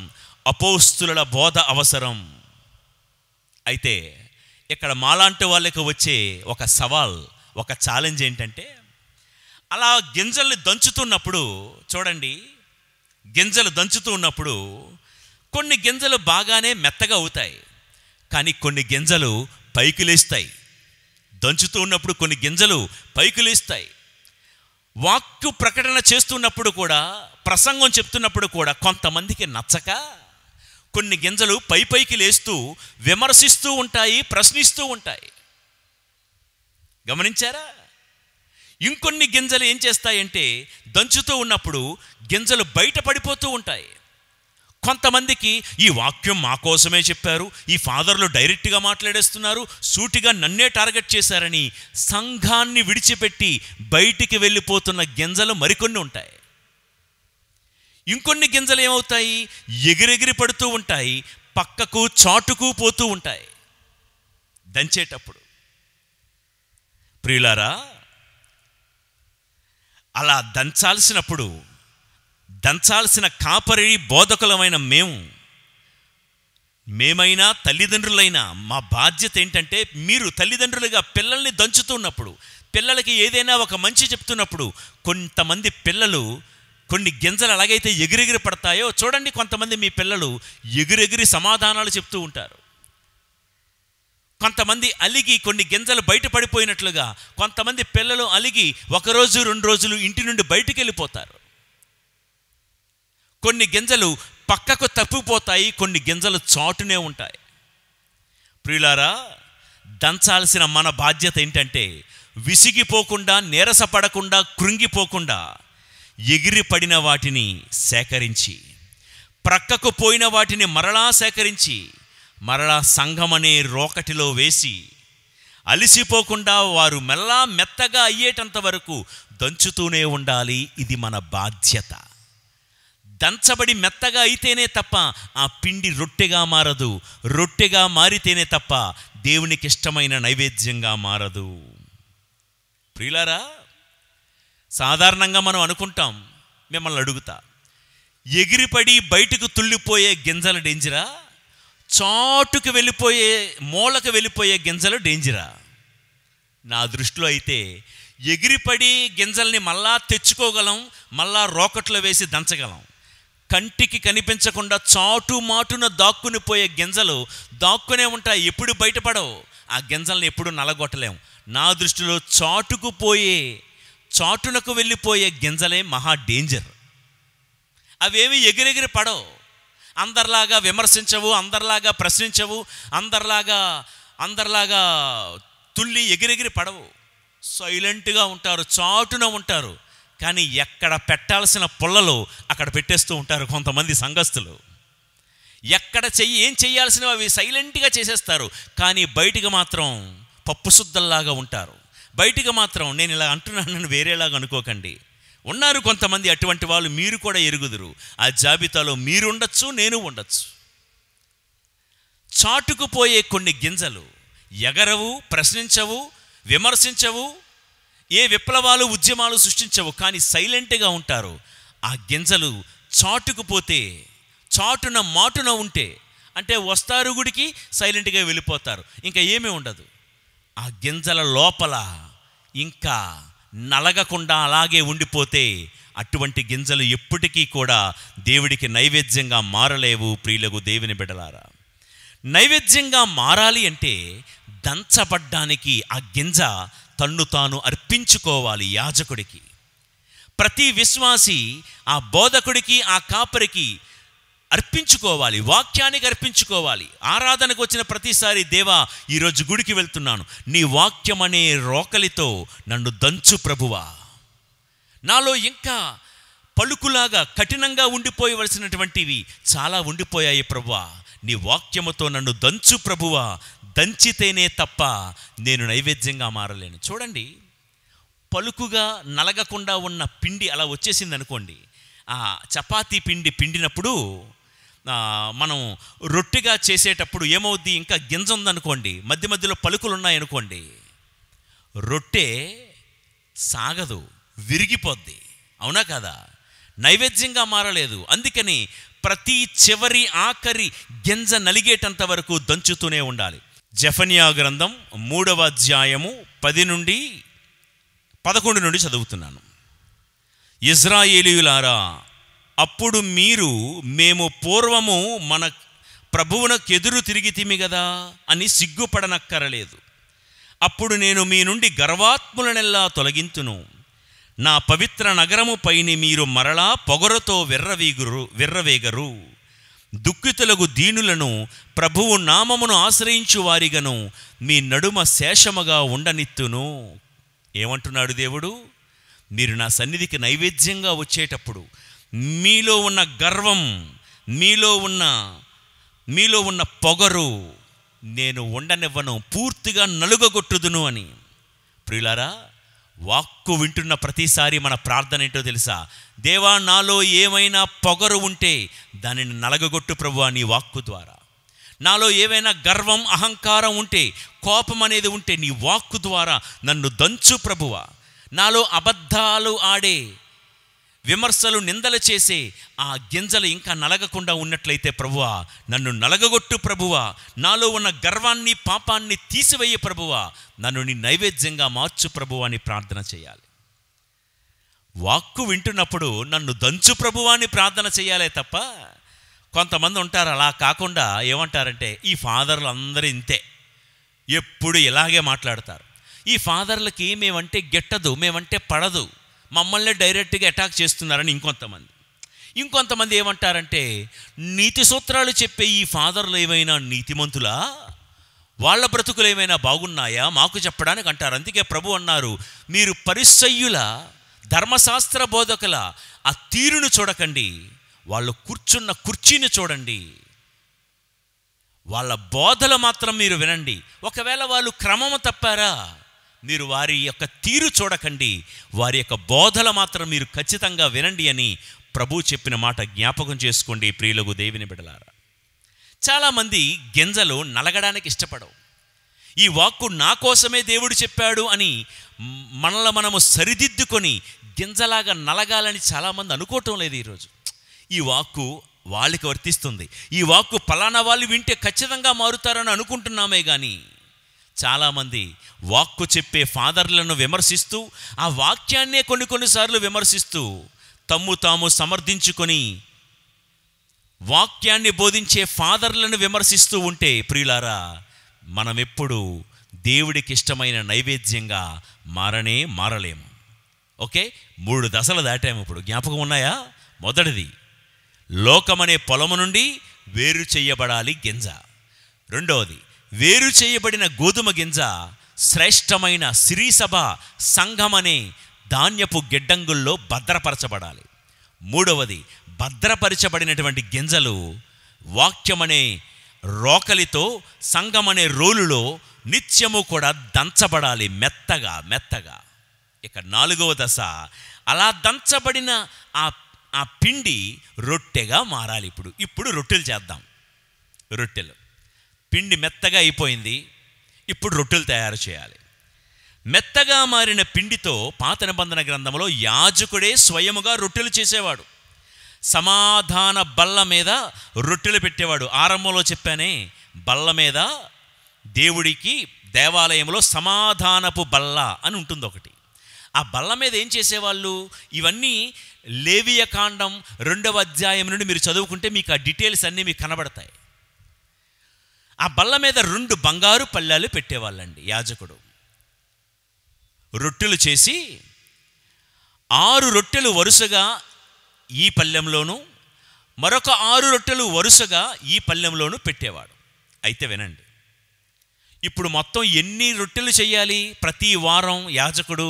B: అపోస్తుల బోధ అవసరం. అయితే ఇక్కడ మాలాంటి వాళ్ళకి వచ్చే ఒక సవాల్, ఒక ఛాలెంజ్ ఏంటంటే, అలా గింజల్ని దంచుతున్నప్పుడు చూడండి, గింజలు దంచుతూ ఉన్నప్పుడు కొన్ని గింజలు బాగానే మెత్తగా అవుతాయి, కానీ కొన్ని గింజలు పైకి లేస్తాయి. దంచుతూ ఉన్నప్పుడు కొన్ని గింజలు పైకి లేస్తాయి. వాక్కు ప్రకటన చేస్తున్నప్పుడు కూడా, ప్రసంగం చెప్తున్నప్పుడు కూడా కొంతమందికి నచ్చక కొన్ని గింజలు పైకి లేస్తూ విమర్శిస్తూ ఉంటాయి, ప్రశ్నిస్తూ ఉంటాయి. గమనించారా? ఇంకొన్ని గింజలు ఏం చేస్తాయంటే దంచుతూ ఉన్నప్పుడు గింజలు బయట పడిపోతూ ఉంటాయి. కొంతమందికి ఈ వాక్యం మా కోసమే చెప్పారు, ఈ ఫాదర్లు డైరెక్ట్గా మాట్లాడేస్తున్నారు, సూటిగా నన్నే టార్గెట్ చేశారని సంఘాన్ని విడిచిపెట్టి బయటికి వెళ్ళిపోతున్న గింజలు మరికొన్ని ఉంటాయి. ఇంకొన్ని గింజలు ఏమవుతాయి, ఎగిరెగిరి పడుతూ ఉంటాయి, పక్కకు చాటుకు పోతూ ఉంటాయి దంచేటప్పుడు. ప్రియులారా, అలా దంచాల్సినప్పుడు, దంచాల్సిన కాపరి బోధకులమైన మేమైనా తల్లిదండ్రులైనా మా బాధ్యత ఏంటంటే, మీరు తల్లిదండ్రులుగా పిల్లల్ని దంచుతున్నప్పుడు, పిల్లలకి ఏదైనా ఒక మంచి చెప్తున్నప్పుడు, కొంతమంది పిల్లలు కొన్ని గింజలు ఎలాగైతే ఎగిరెగిరి పడతాయో చూడండి, కొంతమంది మీ పిల్లలు ఎగిరెగిరి సమాధానాలు చెప్తూ ఉంటారు. కొంతమంది అలిగి కొన్ని గింజలు బయట పడిపోయినట్లుగా కొంతమంది పిల్లలు అలిగి 1 రోజు 2 రోజులు ఇంటి నుండి బయటికి వెళ్ళిపోతారు. కొన్ని గింజలు పక్కకు తప్పిపోతాయి, కొన్ని గింజలు చాటునే ఉంటాయి. ప్రియులారా, దంచాల్సిన మన బాధ్యత ఏంటంటే, విసిగిపోకుండా, నీరసపడకుండా, కృంగిపోకుండా ఎగిరి పడిన వాటిని సేకరించి, ప్రక్కకు పోయిన వాటిని మరలా సేకరించి, మరలా సంఘమనే రోకటిలో వేసి, అలిసిపోకుండా వారు మెత్తగా అయ్యేటంత వరకు దంచుతూనే ఉండాలి. ఇది మన బాధ్యత. దంచబడి మెత్తగా అయితేనే తప్ప ఆ పిండి రొట్టెగా మారదు, రొట్టెగా మారితేనే తప్ప దేవునికి ఇష్టమైన నైవేద్యంగా మారదు. ప్రియులారా, సాధారణంగా మనం అనుకుంటాం, మిమ్మల్ని అడుగుతా, ఎగిరిపడి బయటకు తుళ్ళిపోయే గింజల డేంజరా, చాటుకు వెళ్ళిపోయే మూలకు వెళ్ళిపోయే గింజలు డేంజరా? నా దృష్టిలో అయితే ఎగిరిపడి గింజల్ని మళ్ళా తెచ్చుకోగలం, మళ్ళా రోకట్లో వేసి దంచగలం. కంటికి కనిపించకుండా చాటు మాటున దాక్కుని పోయే గింజలు దాక్కునే ఉంటాయి, ఎప్పుడు బయటపడవు. ఆ గింజల్ని ఎప్పుడు నలగొట్టలేం. నా దృష్టిలో చాటునకు వెళ్ళిపోయే గింజలే మహా డేంజర్. అవేమి ఎగిరెగిరి పడవు, అందరిలాగా విమర్శించవు, అందరిలాగా ప్రశ్నించవు, అందరిలాగా తుళ్ళి ఎగిరెగిరి పడవు. సైలెంట్గా ఉంటారు, చాటున ఉంటారు. కానీ ఎక్కడ పెట్టాల్సిన పుల్లలో అక్కడ పెట్టేస్తూ ఉంటారు కొంతమంది సంఘస్థులు. ఎక్కడ ఏం చేయాల్సినవి అవి సైలెంట్గా చేసేస్తారు, కానీ బయటికి మాత్రం పప్పు శుద్ధల్లాగా ఉంటారు. బయటికి మాత్రం, నేను ఇలా అంటున్నానని వేరేలాగా అనుకోకండి, ఉన్నారు కొంతమంది అటువంటి వాళ్ళు, మీరు కూడా ఎరుగుదురు. ఆ జాబితాలో మీరు ఉండొచ్చు, నేను ఉండొచ్చు. చాటుకుపోయే కొన్ని గింజలు ఎగరవు, ప్రశ్నించవు, విమర్శించవు, ఏ విప్లవాలు ఉద్యమాలు సృష్టించవు, కానీ సైలెంట్గా ఉంటారు. ఆ గింజలు చాటుకుపోతే, చాటున మాటున ఉంటే, అంటే వస్తారు గుడికి, సైలెంట్గా వెళ్ళిపోతారు, ఇంకా ఏమీ ఉండదు. ఆ గింజల లోపల ఇంకా నలగకుండా అలాగే ఉండిపోతే అటువంటి గింజలు ఎప్పటికీ కూడా దేవుడికి నైవేద్యంగా మారలేవు. ప్రియులకు దేవుని బిడ్డలారా, నైవేద్యంగా మారాలి అంటే దంచబడ్డానికి ఆ గింజ తన్ను తాను అర్పించుకోవాలి యాజకుడికి. ప్రతి విశ్వాసి ఆ బోధకుడికి, ఆ కాపరికి అర్పించుకోవాలి, వాక్యానికి అర్పించుకోవాలి. ఆరాధనకు వచ్చిన ప్రతిసారి, దేవా ఈరోజు గుడికి వెళ్తున్నాను, నీ వాక్యం అనే రోకలితో నన్ను దంచు ప్రభువా, నాలో ఇంకా పలుకులాగా కఠినంగా ఉండిపోయవలసినటువంటివి చాలా ఉండిపోయాయి ప్రభువా, నీ వాక్యముతో నన్ను దంచు ప్రభువా, దంచితేనే తప్ప నేను నైవేద్యంగా మారలేను. చూడండి, పలుకుగా నలగకుండా ఉన్న పిండి అలా వచ్చేసింది అనుకోండి, ఆ చపాతీ పిండినప్పుడు మనం రొట్టెగా చేసేటప్పుడు ఏమవుద్ది, ఇంకా గింజ ఉందనుకోండి, మధ్య మధ్యలో పలుకులు ఉన్నాయనుకోండి, రొట్టె సాగదు, విరిగిపోద్ది. అవునా కదా? నైవేద్యంగా మారలేదు. అందుకని ప్రతి చివరి ఆఖరి గింజ నలిగేటంత వరకు దంచుతూనే ఉండాలి. జెఫన్యా గ్రంథం 3వ అధ్యాయము 10 నుండి 11 నుండి చదువుతున్నాను. ఇశ్రాయేలీయులారా, అప్పుడు మీరు మేము పూర్వము మన ప్రభువునకెదురు తిరిగితిమి కదా అని సిగ్గుపడనక్కరలేదు. అప్పుడు నేను మీ నుండి గర్వాత్ములనెల్లా తొలగింతును. నా పవిత్ర నగరము పైని మీరు మరలా పొగరుతో విర్రవేగరు. దుఃఖితులకు దీనులను, ప్రభువు నామమును ఆశ్రయించు వారిగను మీ నడుమ శేషముగా ఉండనిత్తును. ఏమంటున్నాడు దేవుడు? మీరు నా సన్నిధికి నైవేద్యంగా వచ్చేటప్పుడు మీలో ఉన్న గర్వం, మీలో ఉన్న పొగరు నేను ఉండనివ్వను, పూర్తిగా నలుగగొట్టుదును అని. ప్రియులారా, వాక్కు వింటున్న ప్రతిసారి మన ప్రార్థన ఏంటో తెలుసా? దేవా, నాలో ఏమైనా పొగరు ఉంటే దానిని నలగగొట్టు ప్రభువా నీ వాక్కు ద్వారా. నాలో ఏవైనా గర్వం, అహంకారం ఉంటే, కోపం అనేది ఉంటే నీ వాక్కు ద్వారా నన్ను దంచు ప్రభువా. నాలో అబద్ధాలు ఆడే, విమర్శలు, నిందలు చేసే ఆ గింజలు ఇంకా నలగకుండా ఉన్నట్లయితే ప్రభువా నన్ను నలగగొట్టు ప్రభువా. నాలో ఉన్న గర్వాన్ని, పాపాన్ని తీసివేయ ప్రభువా. నన్ను నీ నైవేద్యంగా మార్చు ప్రభువా అని ప్రార్థన చేయాలి. వాక్కు వింటున్నప్పుడు నన్ను దంచు ప్రభువా అని ప్రార్థన చేయాలే తప్ప, కొంతమంది ఉంటారు అలా కాకుండా ఏమంటారంటే, ఈ ఫాదర్లు అందరూ ఇంతే, ఎప్పుడు ఇలాగే మాట్లాడతారు. ఈ ఫాదర్లకి మేమంటే గిట్టదు, మేమంటే పడదు, మమ్మల్ని డైరెక్ట్గా అటాక్ చేస్తున్నారని ఇంకొంతమంది ఏమంటారంటే, నీతి సూత్రాలు చెప్పే ఈ ఫాదర్లు ఏమైనా నీతిమంతులా, వాళ్ళ బ్రతుకులు ఏమైనా బాగున్నాయా మాకు చెప్పడానికి అంటారు. అందుకే ప్రభు అన్నారు, మీరు పరిసయ్యుల, ధర్మశాస్త్ర బోధకుల ఆ తీరును చూడకండి, వాళ్ళు కూర్చున్న కుర్చీని చూడండి, వాళ్ళ బోధలు మాత్రం మీరు వినండి. ఒకవేళ వాళ్ళు క్రమము తప్పారా, మీరు వారి యొక్క తీరు చూడకండి, వారి యొక్క బోధలు మాత్రం మీరు ఖచ్చితంగా వినండి అని ప్రభు చెప్పిన మాట జ్ఞాపకం చేసుకోండి. ప్రియులకు దేవుని బిడ్డలారా, చాలామంది గింజలు నలగడానికి ఇష్టపడవు. ఈ వాక్కు నా కోసమే దేవుడు చెప్పాడు అని మనల్ని మనము సరిదిద్దుకొని గింజలాగా నలగాలని చాలామంది అనుకోవటం లేదు. ఈరోజు ఈ వాక్కు వాళ్ళకి వర్తిస్తుంది, ఈ వాక్కు పలానా వాళ్ళు వింటే ఖచ్చితంగా మారుతారని అనుకుంటున్నామే కానీ, చాలామంది వాక్కు చెప్పే ఫాదర్లను విమర్శిస్తూ, ఆ వాక్యాన్నే కొన్నిసార్లు విమర్శిస్తూ, తమ్ము తాము సమర్థించుకొని వాక్యాన్ని బోధించే ఫాదర్లను విమర్శిస్తూ ఉంటే, ప్రియులారా, మనం ఎప్పుడు దేవుడికి ఇష్టమైన నైవేద్యంగా మారలేము. ఓకే, 3 దశలు దాటాము. ఇప్పుడు జ్ఞాపకం ఉన్నాయా? మొదటిది, లోకమనే పొలము నుండి వేరు చేయబడాలి గింజ. రెండవది, వేరు చేయబడిన గోధుమ గింజ శ్రేష్టమైన శ్రీసభ సంఘమనే ధాన్యపు గిడ్డంగుల్లో భద్రపరచబడాలి. మూడవది, భద్రపరచబడినటువంటి గింజలు వాక్యమనే రోకలితో, సంఘమనే రోలులో నిత్యము కూడా దంచబడాలి, మెత్తగా. ఇక 4వ దశ, అలా దంచబడిన ఆ పిండి రొట్టెగా మారాలి. ఇప్పుడు రొట్టెలు చేద్దాం. రొట్టెలు పిండి మెత్తగా అయిపోయింది, ఇప్పుడు రొట్టెలు తయారు చేయాలి. మెత్తగా మారిన పిండితో పాత నిబంధన గ్రంథంలో యాజకుడే స్వయముగా రొట్టెలు చేసేవాడు. సమాధాన బల్ల మీద రొట్టెలు పెట్టేవాడు. ఆరంభంలో చెప్పానే, బల్ల మీద దేవుడికి దేవాలయంలో సమాధానపు బల్ల అని ఉంటుంది ఒకటి. ఆ బల్ల మీద ఏం చేసేవాళ్ళు? ఇవన్నీ లేవియ కాండం 2వ అధ్యాయం నుండి మీరు చదువుకుంటే మీకు ఆ డీటెయిల్స్ అన్నీ మీకు కనబడతాయి. ఆ బల్ల మీద 2 బంగారు పళ్ళాలు పెట్టేవాళ్ళండి యాజకుడు. రొట్టెలు చేసి 6 రొట్టెలు వరుసగా ఈ పళ్ళెంలోనూ, మరొక 6 రొట్టెలు వరుసగా ఈ పళ్ళెంలోనూ పెట్టేవాడు. అయితే వినండి, ఇప్పుడు మొత్తం ఎన్ని రొట్టెలు చేయాలి ప్రతి వారం యాజకుడు?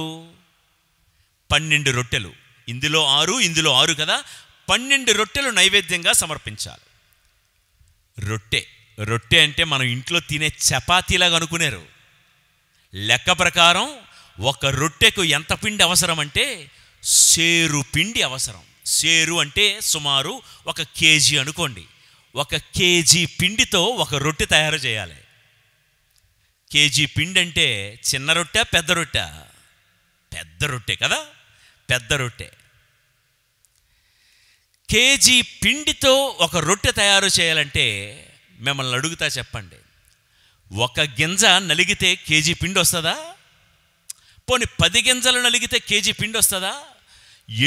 B: 12 రొట్టెలు. ఇందులో 6, ఇందులో 6 కదా, 12 రొట్టెలు నైవేద్యంగా సమర్పించాలి. రొట్టె అంటే మనం ఇంట్లో తినే చపాతీలాగా అనుకునేరు. లెక్క ప్రకారం ఒక రొట్టెకు ఎంత పిండి అవసరం అంటే, సేరు పిండి అవసరం. సేరు అంటే సుమారు 1 కేజీ అనుకోండి. 1 కేజీ పిండితో ఒక రొట్టె తయారు చేయాలి. కేజీ పిండి అంటే చిన్న రొట్టె పెద్ద రొట్టె? పెద్ద రొట్టె కదా, పెద్ద రొట్టె. కేజీ పిండితో ఒక రొట్టె తయారు చేయాలంటే మిమ్మల్ని అడుగుతా, చెప్పండి, 1 గింజ నలిగితే కేజీ పిండి వస్తుందా? పోనీ 10 గింజలు నలిగితే కేజీ పిండి వస్తుందా?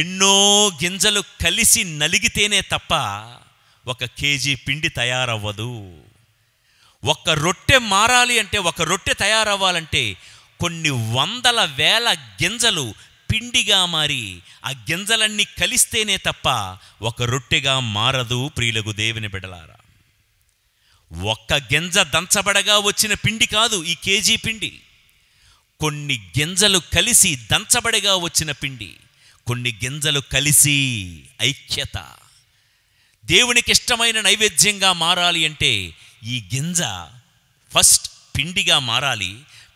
B: ఎన్నో గింజలు కలిసి నలిగితేనే తప్ప 1 కేజీ పిండి తయారవ్వదు. 1 రొట్టె మారాలి అంటే, 1 రొట్టె తయారవ్వాలంటే కొన్ని వందల వేల గింజలు పిండిగా మారి ఆ గింజలన్నీ కలిస్తేనే తప్ప 1 రొట్టెగా మారదు. ప్రియులకు దేవుని బిడ్డలారా, 1 గింజ దంచబడగా వచ్చిన పిండి కాదు ఈ కేజీ పిండి. కొన్ని గింజలు కలిసి దంచబడిగా వచ్చిన పిండి, కొన్ని గింజలు కలిసి ఐక్యత. దేవునికి ఇష్టమైన నైవేద్యంగా మారాలి అంటే ఈ గింజ ఫస్ట్ పిండిగా మారాలి.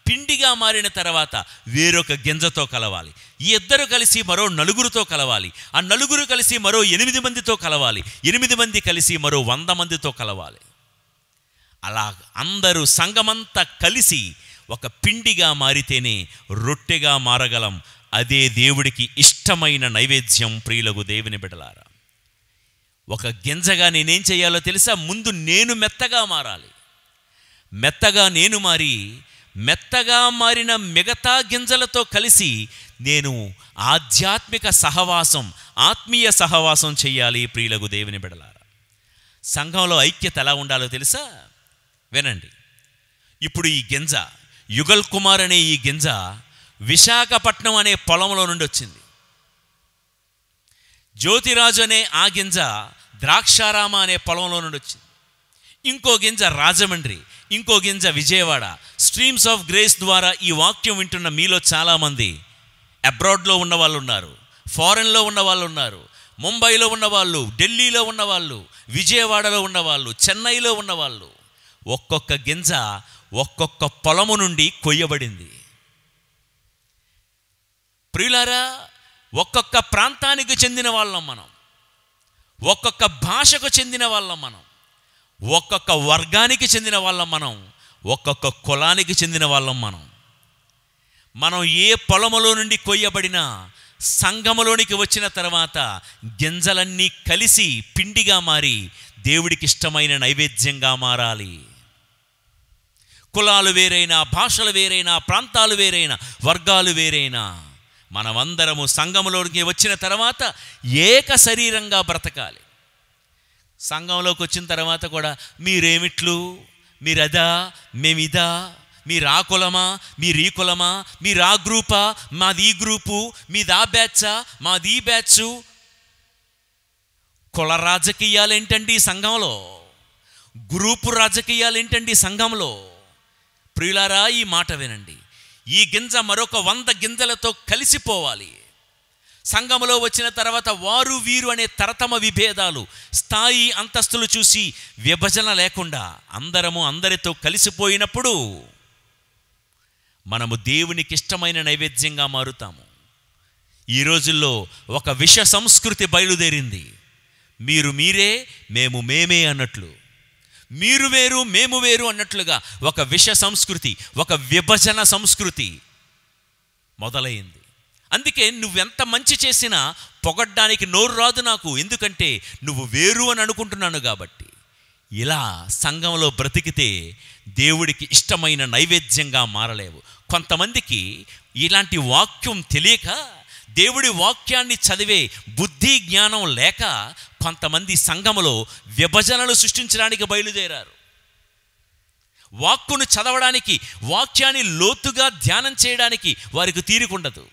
B: పిండిగా మారిన తర్వాత వేరొక గింజతో కలవాలి. ఈ ఇద్దరు కలిసి మరో 4 కలవాలి. ఆ 4 కలిసి మరో 8 మందితో కలవాలి. 8 మంది కలిసి మరో 100 మందితో కలవాలి. అలా అందరూ సంఘమంతా కలిసి ఒక పిండిగా మారితేనే రొట్టెగా మారగలం. అదే దేవుడికి ఇష్టమైన నైవేద్యం. ప్రియులకు దేవుని బిడ్డలారా, 1 గింజగా నేనేం చేయాలో తెలుసా? ముందు నేను మెత్తగా మారాలి. మెత్తగా నేను మారి, మెత్తగా మారిన మిగతా గింజలతో కలిసి నేను ఆధ్యాత్మిక సహవాసం, ఆత్మీయ సహవాసం చెయ్యాలి. ప్రియులకు దేవుని బిడ్డలారా, సంఘంలో ఐక్యత ఎలా ఉండాలో తెలుసా? వినండి. ఇప్పుడు ఈ గింజ, యుగల్ కుమార్ అనే ఈ గింజ విశాఖపట్నం అనే పొలంలో నుండి వచ్చింది. జ్యోతిరాజు అనే ఆ గింజ ద్రాక్షారామ అనే పొలంలో నుండి వచ్చింది. ఇంకో గింజ రాజమండ్రి, ఇంకో గింజ విజయవాడ. స్ట్రీమ్స్ ఆఫ్ గ్రేస్ ద్వారా ఈ వాక్యం వింటున్న మీలో చాలామంది అబ్రాడ్లో ఉన్న వాళ్ళు ఉన్నారు, ఫారెన్లో ఉన్న వాళ్ళు ఉన్నారు, ముంబైలో ఉన్నవాళ్ళు, ఢిల్లీలో ఉన్నవాళ్ళు, విజయవాడలో ఉన్నవాళ్ళు, చెన్నైలో ఉన్నవాళ్ళు. ఒక్కొక్క గింజ ఒక్కొక్క పొలము నుండి కొయ్యబడింది. ప్రియులారా, ఒక్కొక్క ప్రాంతానికి చెందిన వాళ్ళం మనం, ఒక్కొక్క భాషకు చెందిన వాళ్ళం మనం, ఒక్కొక్క వర్గానికి చెందిన వాళ్ళం మనం, ఒక్కొక్క కులానికి చెందిన వాళ్ళం మనం. మనం ఏ పొలములో నుండి కొయ్యబడినా సంఘములోనికి వచ్చిన తర్వాత గింజలన్నీ కలిసి పిండిగా మారి దేవుడికి ఇష్టమైన నైవేద్యంగా మారాలి. కులాలు వేరైనా, భాషలు వేరైనా, ప్రాంతాలు వేరైనా, వర్గాలు వేరైనా, మనమందరము సంఘంలోకి వచ్చిన తర్వాత ఏక శరీరంగా బ్రతకాలి. సంఘంలోకి వచ్చిన తర్వాత కూడా మీరేమిట్లు, మీరదా, మేమిదా, మీరు ఆ కులమా, మీరు ఈ కులమా, మీరు ఆ గ్రూపా, మాది ఈ గ్రూపు, మీది ఆ బ్యాచా, మాది ఈ బ్యాచు. కుల రాజకీయాలు ఏంటండి సంఘంలో? గ్రూపు రాజకీయాలు ఏంటండి సంఘంలో? ప్రియులారా, ఈ మాట వినండి. ఈ గింజ మరొక 100 గింజలతో కలిసిపోవాలి. సంఘములో వచ్చిన తర్వాత వారు వీరు అనే తరతమ విభేదాలు, స్థాయి అంతస్తులు చూసి విభజన లేకుండా అందరము అందరితో కలిసిపోయినప్పుడు మనము దేవునికి ఇష్టమైన నైవేద్యంగా మారుతాము. ఈ రోజుల్లో ఒక విష సంస్కృతి బయలుదేరింది. మీరు మీరే, మేము మేమే అన్నట్లు, మీరు వేరు మేము వేరు అన్నట్లుగా ఒక విష సంస్కృతి, ఒక విభజన సంస్కృతి మొదలైంది. అందుకే నువ్వెంత మంచి చేసినా పొగడ్డానికి నోరు రాదు నాకు, ఎందుకంటే నువ్వు వేరు అని అనుకుంటున్నాను కాబట్టి. ఇలా సంఘంలో బ్రతికితే దేవుడికి ఇష్టమైన నైవేద్యంగా మారలేవు. కొంతమందికి ఇలాంటి వాక్యం తెలియక, దేవుడి వాక్యాన్ని చదివే బుద్ధి జ్ఞానం లేక కొంతమంది సంఘములో విభజనలు సృష్టించడానికి బయలుదేరారు. వాక్కును చదవడానికి, వాక్యాన్ని లోతుగా ధ్యానం చేయడానికి వారికి తీరికుండదు.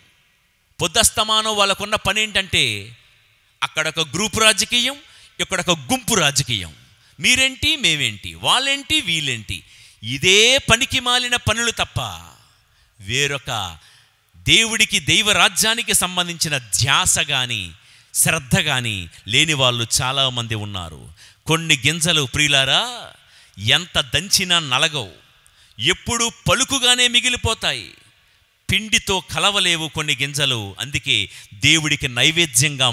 B: పొద్దస్తమానం వాళ్ళకున్న పని ఏంటంటే అక్కడొక గ్రూపు రాజకీయం, ఇక్కడొక గుంపు రాజకీయం. మీరేంటి మేమేంటి, వాళ్ళేంటి వీళ్ళేంటి, ఇదే పనికి మాలిన పనులు తప్ప వేరొక దేవుడికి, దైవరాజ్యానికి సంబంధించిన ధ్యాస కానీ శ్రద్ధ కానీ లేని వాళ్ళు చాలామంది ఉన్నారు. కొన్ని గింజలు ప్రియులారా ఎంత దంచినా నలగవు, ఎప్పుడూ పలుకుగానే మిగిలిపోతాయి. పిండితో కలవలేవు కొన్ని గింజలు. అందుకే దేవుడికి నైవేద్యంగా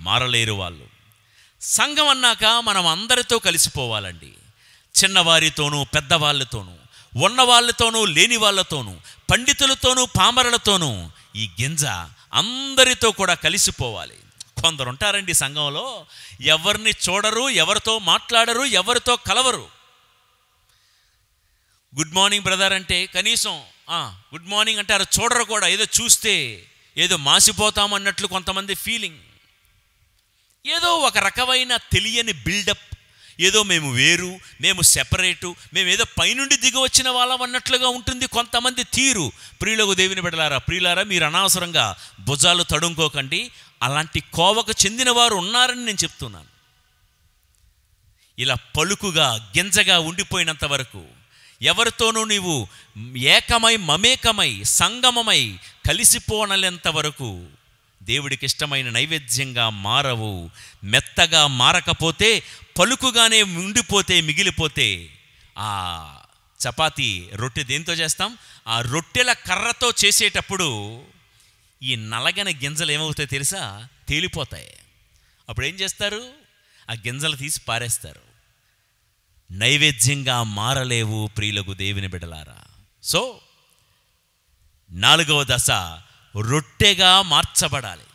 B: మారలేరు వాళ్ళు. సంఘం అన్నాక మనం అందరితో కలిసిపోవాలండి. చిన్నవారితోనూ పెద్దవాళ్ళతోనూ, ఉన్నవాళ్ళతోనూ లేని వాళ్ళతోనూ, పండితులతోనూ పామరులతోనూ ఈ గింజ అందరితో కూడా కలిసిపోవాలి. కొందరు ఉంటారండి సంఘంలో, ఎవరిని చూడరు, ఎవరితో మాట్లాడరు, ఎవరితో కలవరు. గుడ్ మార్నింగ్ బ్రదర్ అంటే కనీసం గుడ్ మార్నింగ్ అంటారు, చూడరు కూడా. ఏదో చూస్తే ఏదో మాసిపోతాం అన్నట్లు కొంతమంది ఫీలింగ్. ఏదో ఒక రకమైన తెలియని బిల్డప్, ఏదో మేము వేరు, మేము సెపరేటు, మేము ఏదో పైనుండి దిగి వచ్చిన వాళ్ళం అన్నట్లుగా ఉంటుంది కొంతమంది తీరు. ప్రియులకు దేవుని ప్రియులారా, మీరు అనవసరంగా భుజాలు తడుముకోకండి. అలాంటి కోవకు చెందిన వారు ఉన్నారని నేను చెప్తున్నాను. ఇలా పలుకుగా గింజగా ఉండిపోయినంత వరకు, ఎవరితోనూ నీవు ఏకమై మమేకమై సంగమమై కలిసిపోనలేంత వరకు దేవుడికి ఇష్టమైన నైవేద్యంగా మారవు. మెత్తగా మారకపోతే, పలుకుగానే ఉండిపోతే, మిగిలిపోతే ఆ చపాతీ రొట్టె దేంతో చేస్తాం? ఆ రొట్టెల కర్రతో చేసేటప్పుడు ఈ నలగని గింజలు ఏమవుతాయి తెలుసా? తేలిపోతాయి. అప్పుడు ఏం చేస్తారు? ఆ గింజలు తీసి పారేస్తారు. నైవేద్యంగా మారలేవు ప్రియులకు దేవుని బిడ్డలారా. సో 4వ దశ రొట్టెగా మార్చబడాలి.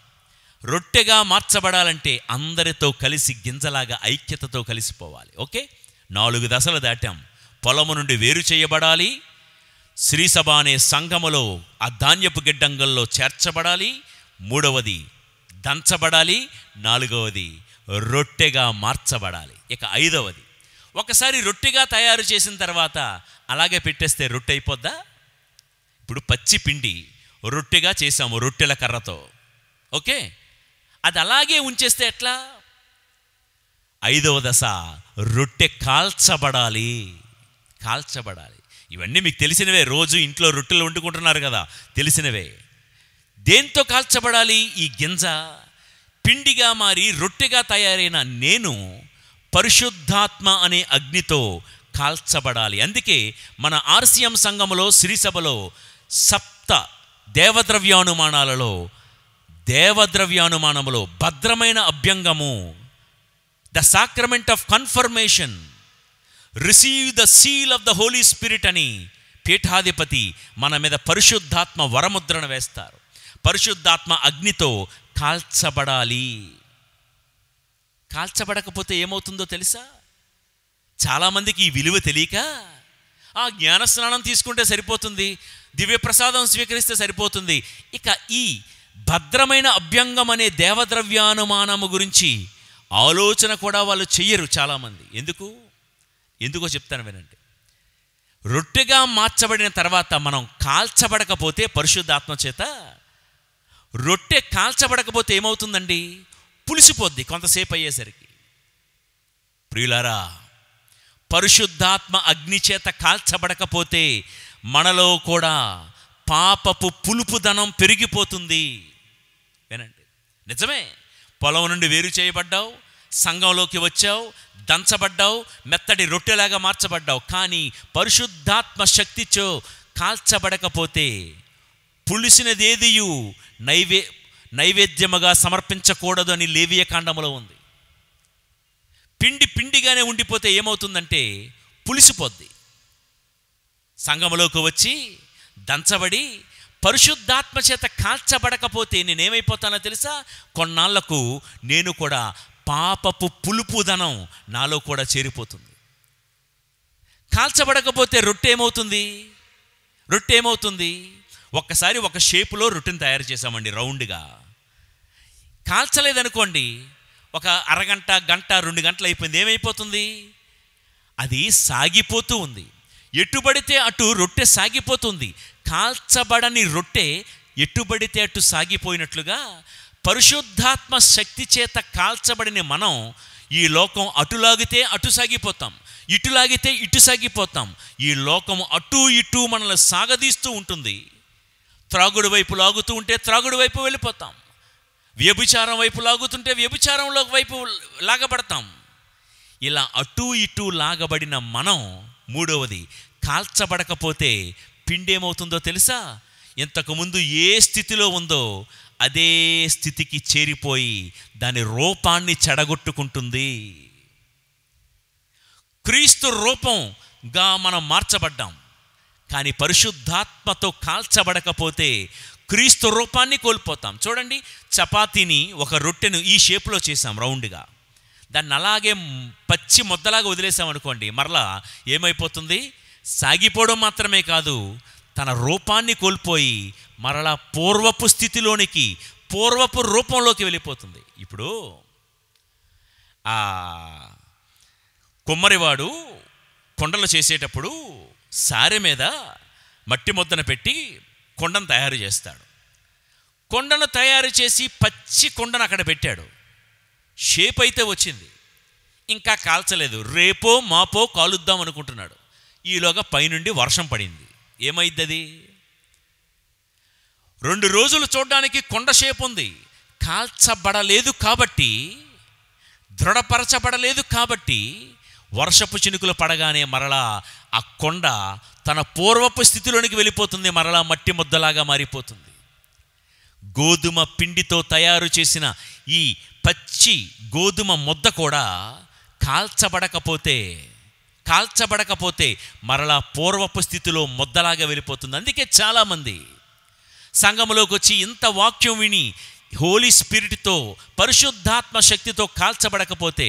B: రొట్టెగా మార్చబడాలంటే అందరితో కలిసి గింజలాగా ఐక్యతతో కలిసిపోవాలి. ఓకే, 4 దశలు దాటాం. పొలము నుండి వేరు చేయబడాలి, శ్రీసభ అనే సంఘములో ఆ ధాన్యపు గిడ్డంగల్లో చేర్చబడాలి, 3వది దంచబడాలి, 4వది రొట్టెగా మార్చబడాలి. ఇక 5వది, ఒకసారి రొట్టెగా తయారు చేసిన తర్వాత అలాగే పెట్టేస్తే రొట్టె అయిపోద్దా? ఇప్పుడు పచ్చి పిండి రొట్టెగా చేసాము రొట్టెల కర్రతో, ఓకే, అది అలాగే ఉంచేస్తే ఎట్లా? 5వ దశ రొట్టె కాల్చబడాలి. కాల్చబడాలి. ఇవన్నీ మీకు తెలిసినవే, రోజు ఇంట్లో రొట్టెలు వండుకుంటున్నారు కదా, తెలిసినవే. దేంతో కాల్చబడాలి? ఈ గింజ పిండిగా మారి రొట్టెగా తయారైన నేను పరిశుద్ధాత్మ అనే అగ్నితో కాల్చబడాలి. అందుకే మన ఆర్సిఎం సంఘములో శ్రీసభలో 7 దేవద్రవ్యానుమానములో భద్రమైన అభ్యంగము, the sacrament of confirmation, receive the seal of the holy spirit అని పీఠాధిపతి మన మీద పరిశుద్ధాత్మ వరముద్రను వేస్తారు. పరిశుద్ధాత్మ అగ్నితో కాల్చబడాలి. కాల్చబడకపోతే ఏమవుతుందో తెలుసా? చాలామందికి ఈ విలువ తెలియక ఆ జ్ఞానస్నానం తీసుకుంటే సరిపోతుంది, దివ్యప్రసాదం స్వీకరిస్తే సరిపోతుంది. ఇక ఈ భద్రమైన అభ్యంగం అనే దేవద్రవ్యానుమానము గురించి ఆలోచన కూడా వాళ్ళు చెయ్యరు చాలామంది. ఎందుకో చెప్తాను వినండి. రొట్టెగా మార్చబడిన తర్వాత మనం కాల్చబడకపోతే పరిశుద్ధాత్మ చేత, రొట్టె కాల్చబడకపోతే ఏమవుతుందండి? పులిసిపోద్ది కొంతసేపు అయ్యేసరికి. ప్రియులారా, పరిశుద్ధాత్మ అగ్ని చేత కాల్చబడకపోతే మనలో కూడా పాపపు పులుపుదనం పెరిగిపోతుంది. వినండి, నిజమే. పొలం నుండి వేరు చేయబడ్డావు, సంఘంలోకి వచ్చావు, దంచబడ్డావు, మెత్తటి రొట్టెలాగా మార్చబడ్డావు. కానీ పరిశుద్ధాత్మ శక్తితో కాల్చబడకపోతే పులిసినదేదియు నైవేద్యముగా సమర్పించకూడదు అని లేవియ కాండములో ఉంది. పిండిగానే ఉండిపోతే ఏమవుతుందంటే పులిసిపోద్ది. సంఘములోకి వచ్చి దంచబడి పరిశుద్ధాత్మ చేత కాల్చబడకపోతే నేనేమైపోతానో తెలుసా? కొన్నాళ్లకు నేను కూడా పాపపు పులుపుదనం నాలో కూడా చేరిపోతుంది. కాల్చబడకపోతే రొట్టె ఏమవుతుంది? ఒక్కసారి ఒక షేపులో రొట్టెని తయారు చేసామండి, రౌండ్గా. కాల్చలేదనుకోండి, ఒక అరగంట, గంట, 2 గంటలు అయిపోయింది, ఏమైపోతుంది? అది సాగిపోతూ ఉంది. ఎటుబడితే అటు రొట్టె సాగిపోతుంది. కాల్చబడని రొట్టె ఎటుబడితే అటు సాగిపోయినట్లుగా పరిశుద్ధాత్మ శక్తి చేత కాల్చబడిన మనం ఈ లోకం అటులాగితే అటు సాగిపోతాం, ఇటులాగితే ఇటు సాగిపోతాం. ఈ లోకం అటు ఇటు మనల్ని సాగదీస్తూ ఉంటుంది. త్రాగుడు వైపు లాగుతూ ఉంటే త్రాగుడు వైపు వెళ్ళిపోతాం, వ్యభిచారం వైపు లాగుతుంటే వ్యభిచారంలో వైపు లాగబడతాం. ఇలా అటు ఇటు లాగబడిన మనం, 3వది కాల్చబడకపోతే పిండి ఏమవుతుందో తెలుసా? ఇంతకుముందు ఏ స్థితిలో ఉందో అదే స్థితికి చేరిపోయి దాని రూపాన్ని చెడగొట్టుకుంటుంది. క్రీస్తు రూపంగా మనం మార్చబడ్డాం, కానీ పరిశుద్ధాత్మతో కాల్చబడకపోతే క్రీస్తు రూపాన్ని కోల్పోతాం. చూడండి, చపాతీని ఒక రొట్టెను ఈ షేప్లో చేసాం రౌండ్గా, దాన్ని అలాగే పచ్చి ముద్దలాగా వదిలేసామనుకోండి, మరలా ఏమైపోతుంది? సాగిపోవడం మాత్రమే కాదు, తన రూపాన్ని కోల్పోయి మరలా పూర్వపు స్థితిలోనికి, పూర్వపు రూపంలోకి వెళ్ళిపోతుంది. ఇప్పుడు ఆ కుమ్మరివాడు కొండలు చేసేటప్పుడు సారె మీద మట్టి ముద్దను పెట్టి కొండను తయారు చేస్తాడు. కొండను తయారు చేసి పచ్చి కొండను అక్కడ పెట్టాడు. షేప్ అయితే వచ్చింది, ఇంకా కాల్చలేదు. రేపో మాపో కాలుద్దాం అనుకుంటున్నాడు. ఈలోగా పైనుండి వర్షం పడింది. ఏమైంది? అది 2 రోజులు చూడడానికి కొండ షేప్ ఉంది, కాల్చబడలేదు కాబట్టి, దృఢపరచబడలేదు కాబట్టి వర్షపు చినుకులు పడగానే మరలా ఆ కొండ తన పూర్వపు స్థితిలోనికి వెళ్ళిపోతుంది, మరలా మట్టి ముద్దలాగా మారిపోతుంది. గోధుమ పిండితో తయారు చేసిన ఈ పచ్చి గోధుమ ముద్ద కూడా కాల్చబడకపోతే మరలా పూర్వపు స్థితిలో ముద్దలాగా వెళ్ళిపోతుంది. అందుకే చాలామంది సంఘంలోకి వచ్చి ఇంత వాక్యం విని హోలీ స్పిరిట్తో, పరిశుద్ధాత్మ శక్తితో కాల్చబడకపోతే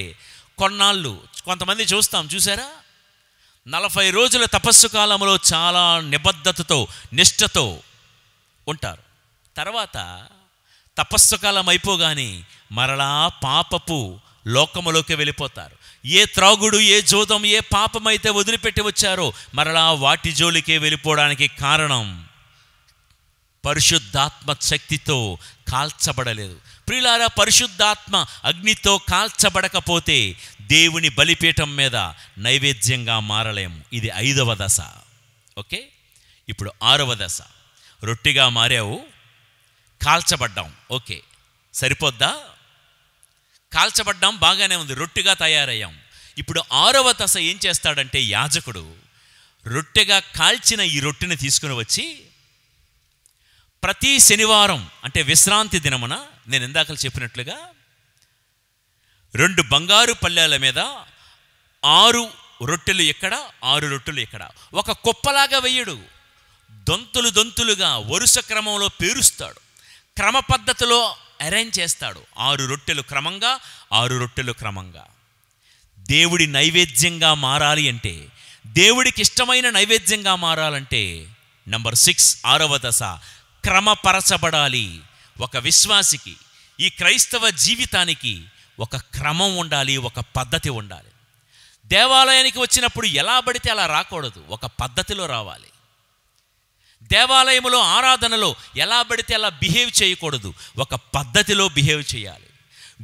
B: కొన్నాళ్ళు, కొంతమంది చూసారా, 40 రోజుల తపస్సు కాలంలో చాలా నిబద్ధతతో, నిష్ఠతో ఉంటారు. తర్వాత తపస్సు కాలం అయిపోగానే మరలా పాపపు లోకములోకి వెళ్ళిపోతారు. ఏ త్రాగుడు, ఏ జోదం, ఏ పాపమైతే వదిలిపెట్టి వచ్చారో మరలా వాటి జోలికే వెళ్ళిపోవడానికి కారణం పరిశుద్ధాత్మ శక్తితో కాల్చబడలేదు. ప్రియులారా, పరిశుద్ధాత్మ అగ్నితో కాల్చబడకపోతే దేవుని బలిపీఠం మీద నైవేద్యంగా మారలేము. ఇది 5వ దశ. ఓకే, ఇప్పుడు 6వ దశ. రొట్టెగా మారావు, కాల్చబడ్డాం. ఓకే, సరిపోద్దా? కాల్చబడ్డాం, బాగానే ఉంది, రొట్టెగా తయారయ్యాం. ఇప్పుడు 6వ దశ ఏం చేస్తాడంటే, యాజకుడు రొట్టెగా కాల్చిన ఈ రొట్టెని తీసుకుని వచ్చి ప్రతి శనివారం, అంటే విశ్రాంతి దినమున, నేను ఇందాక చెప్పినట్లుగా 2 బంగారు పళ్ళెల మీద 6 రొట్టెలు ఎక్కడ, 6 రొట్టెలు ఎక్కడ, ఒక కుప్పలాగా వెయ్యడు, దొంతులుగా వరుస క్రమంలో పేరుస్తాడు, క్రమ పద్ధతిలో అరేంజ్ చేస్తాడు. 6 రొట్టెలు క్రమంగా, 6 రొట్టెలు క్రమంగా. దేవుడి నైవేద్యంగా మారాలి అంటే, దేవుడికి ఇష్టమైన నైవేద్యంగా మారాలంటే నంబర్ 6, 6వ దశ, క్రమపరచబడాలి. ఒక విశ్వాసికి, ఈ క్రైస్తవ జీవితానికి ఒక క్రమం ఉండాలి, ఒక పద్ధతి ఉండాలి. దేవాలయానికి వచ్చినప్పుడు ఎలా పడితే అలా రాకూడదు, ఒక పద్ధతిలో రావాలి. దేవాలయంలో ఆరాధనలో ఎలా పడితే అలా బిహేవ్ చేయకూడదు, ఒక పద్ధతిలో బిహేవ్ చేయాలి.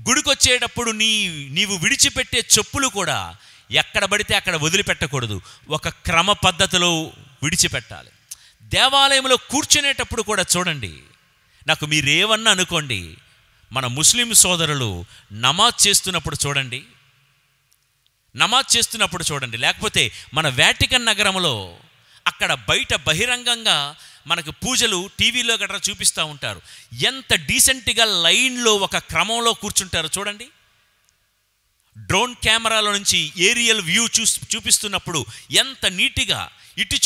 B: గుడికొచ్చేటప్పుడు నీవు విడిచిపెట్టే చెప్పులు కూడా ఎక్కడ పడితే అక్కడ వదిలిపెట్టకూడదు, ఒక క్రమ పద్ధతిలో విడిచిపెట్టాలి. దేవాలయంలో కూర్చునేటప్పుడు కూడా చూడండి, నాకు మీరేమన్నా అనుకోండి, మన ముస్లిం సోదరులు నమాజ్ చేస్తున్నప్పుడు చూడండి, లేకపోతే మన వాటికన్ నగరంలో అక్కడ బయట బహిరంగంగా మనకు పూజలు టీవీలో గట్రా చూపిస్తూ ఉంటారు. ఎంత డీసెంట్గా లైన్లో ఒక క్రమంలో కూర్చుంటారు చూడండి. డ్రోన్ కెమెరాలో నుంచి ఏరియల్ వ్యూ చూపిస్తున్నప్పుడు ఎంత నీట్గా ఇటు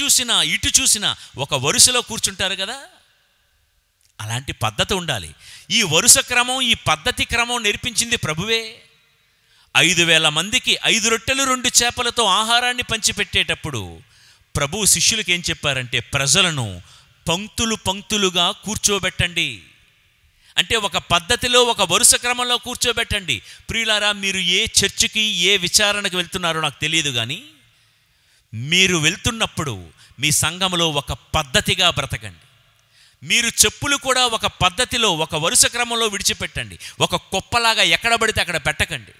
B: చూసినా ఒక వరుసలో కూర్చుంటారు కదా. అలాంటి పద్ధతి ఉండాలి. ఈ వరుస క్రమం, ఈ పద్ధతి క్రమం నేర్పించింది ప్రభువే. 5,000 మందికి 5 రొట్టెలు 2 చేపలతో ఆహారాన్ని పంచిపెట్టేటప్పుడు ప్రభు శిష్యులకి ఏం చెప్పారంటే, ప్రజలను పంక్తులుగా కూర్చోబెట్టండి, అంటే ఒక పద్ధతిలో, ఒక వరుస క్రమంలో కూర్చోబెట్టండి. ప్రియులారా, మీరు ఏ చర్చికి, ఏ విచారణకు వెళ్తున్నారో నాకు తెలియదు, కానీ మీరు వెళ్తున్నప్పుడు మీ సంఘంలో ఒక పద్ధతిగా బ్రతకండి. మీరు చెప్పులు కూడా ఒక పద్ధతిలో, ఒక వరుస క్రమంలో విడిచిపెట్టండి, ఒక కుప్పలాగా ఎక్కడ పడితే అక్కడ పెట్టకండి.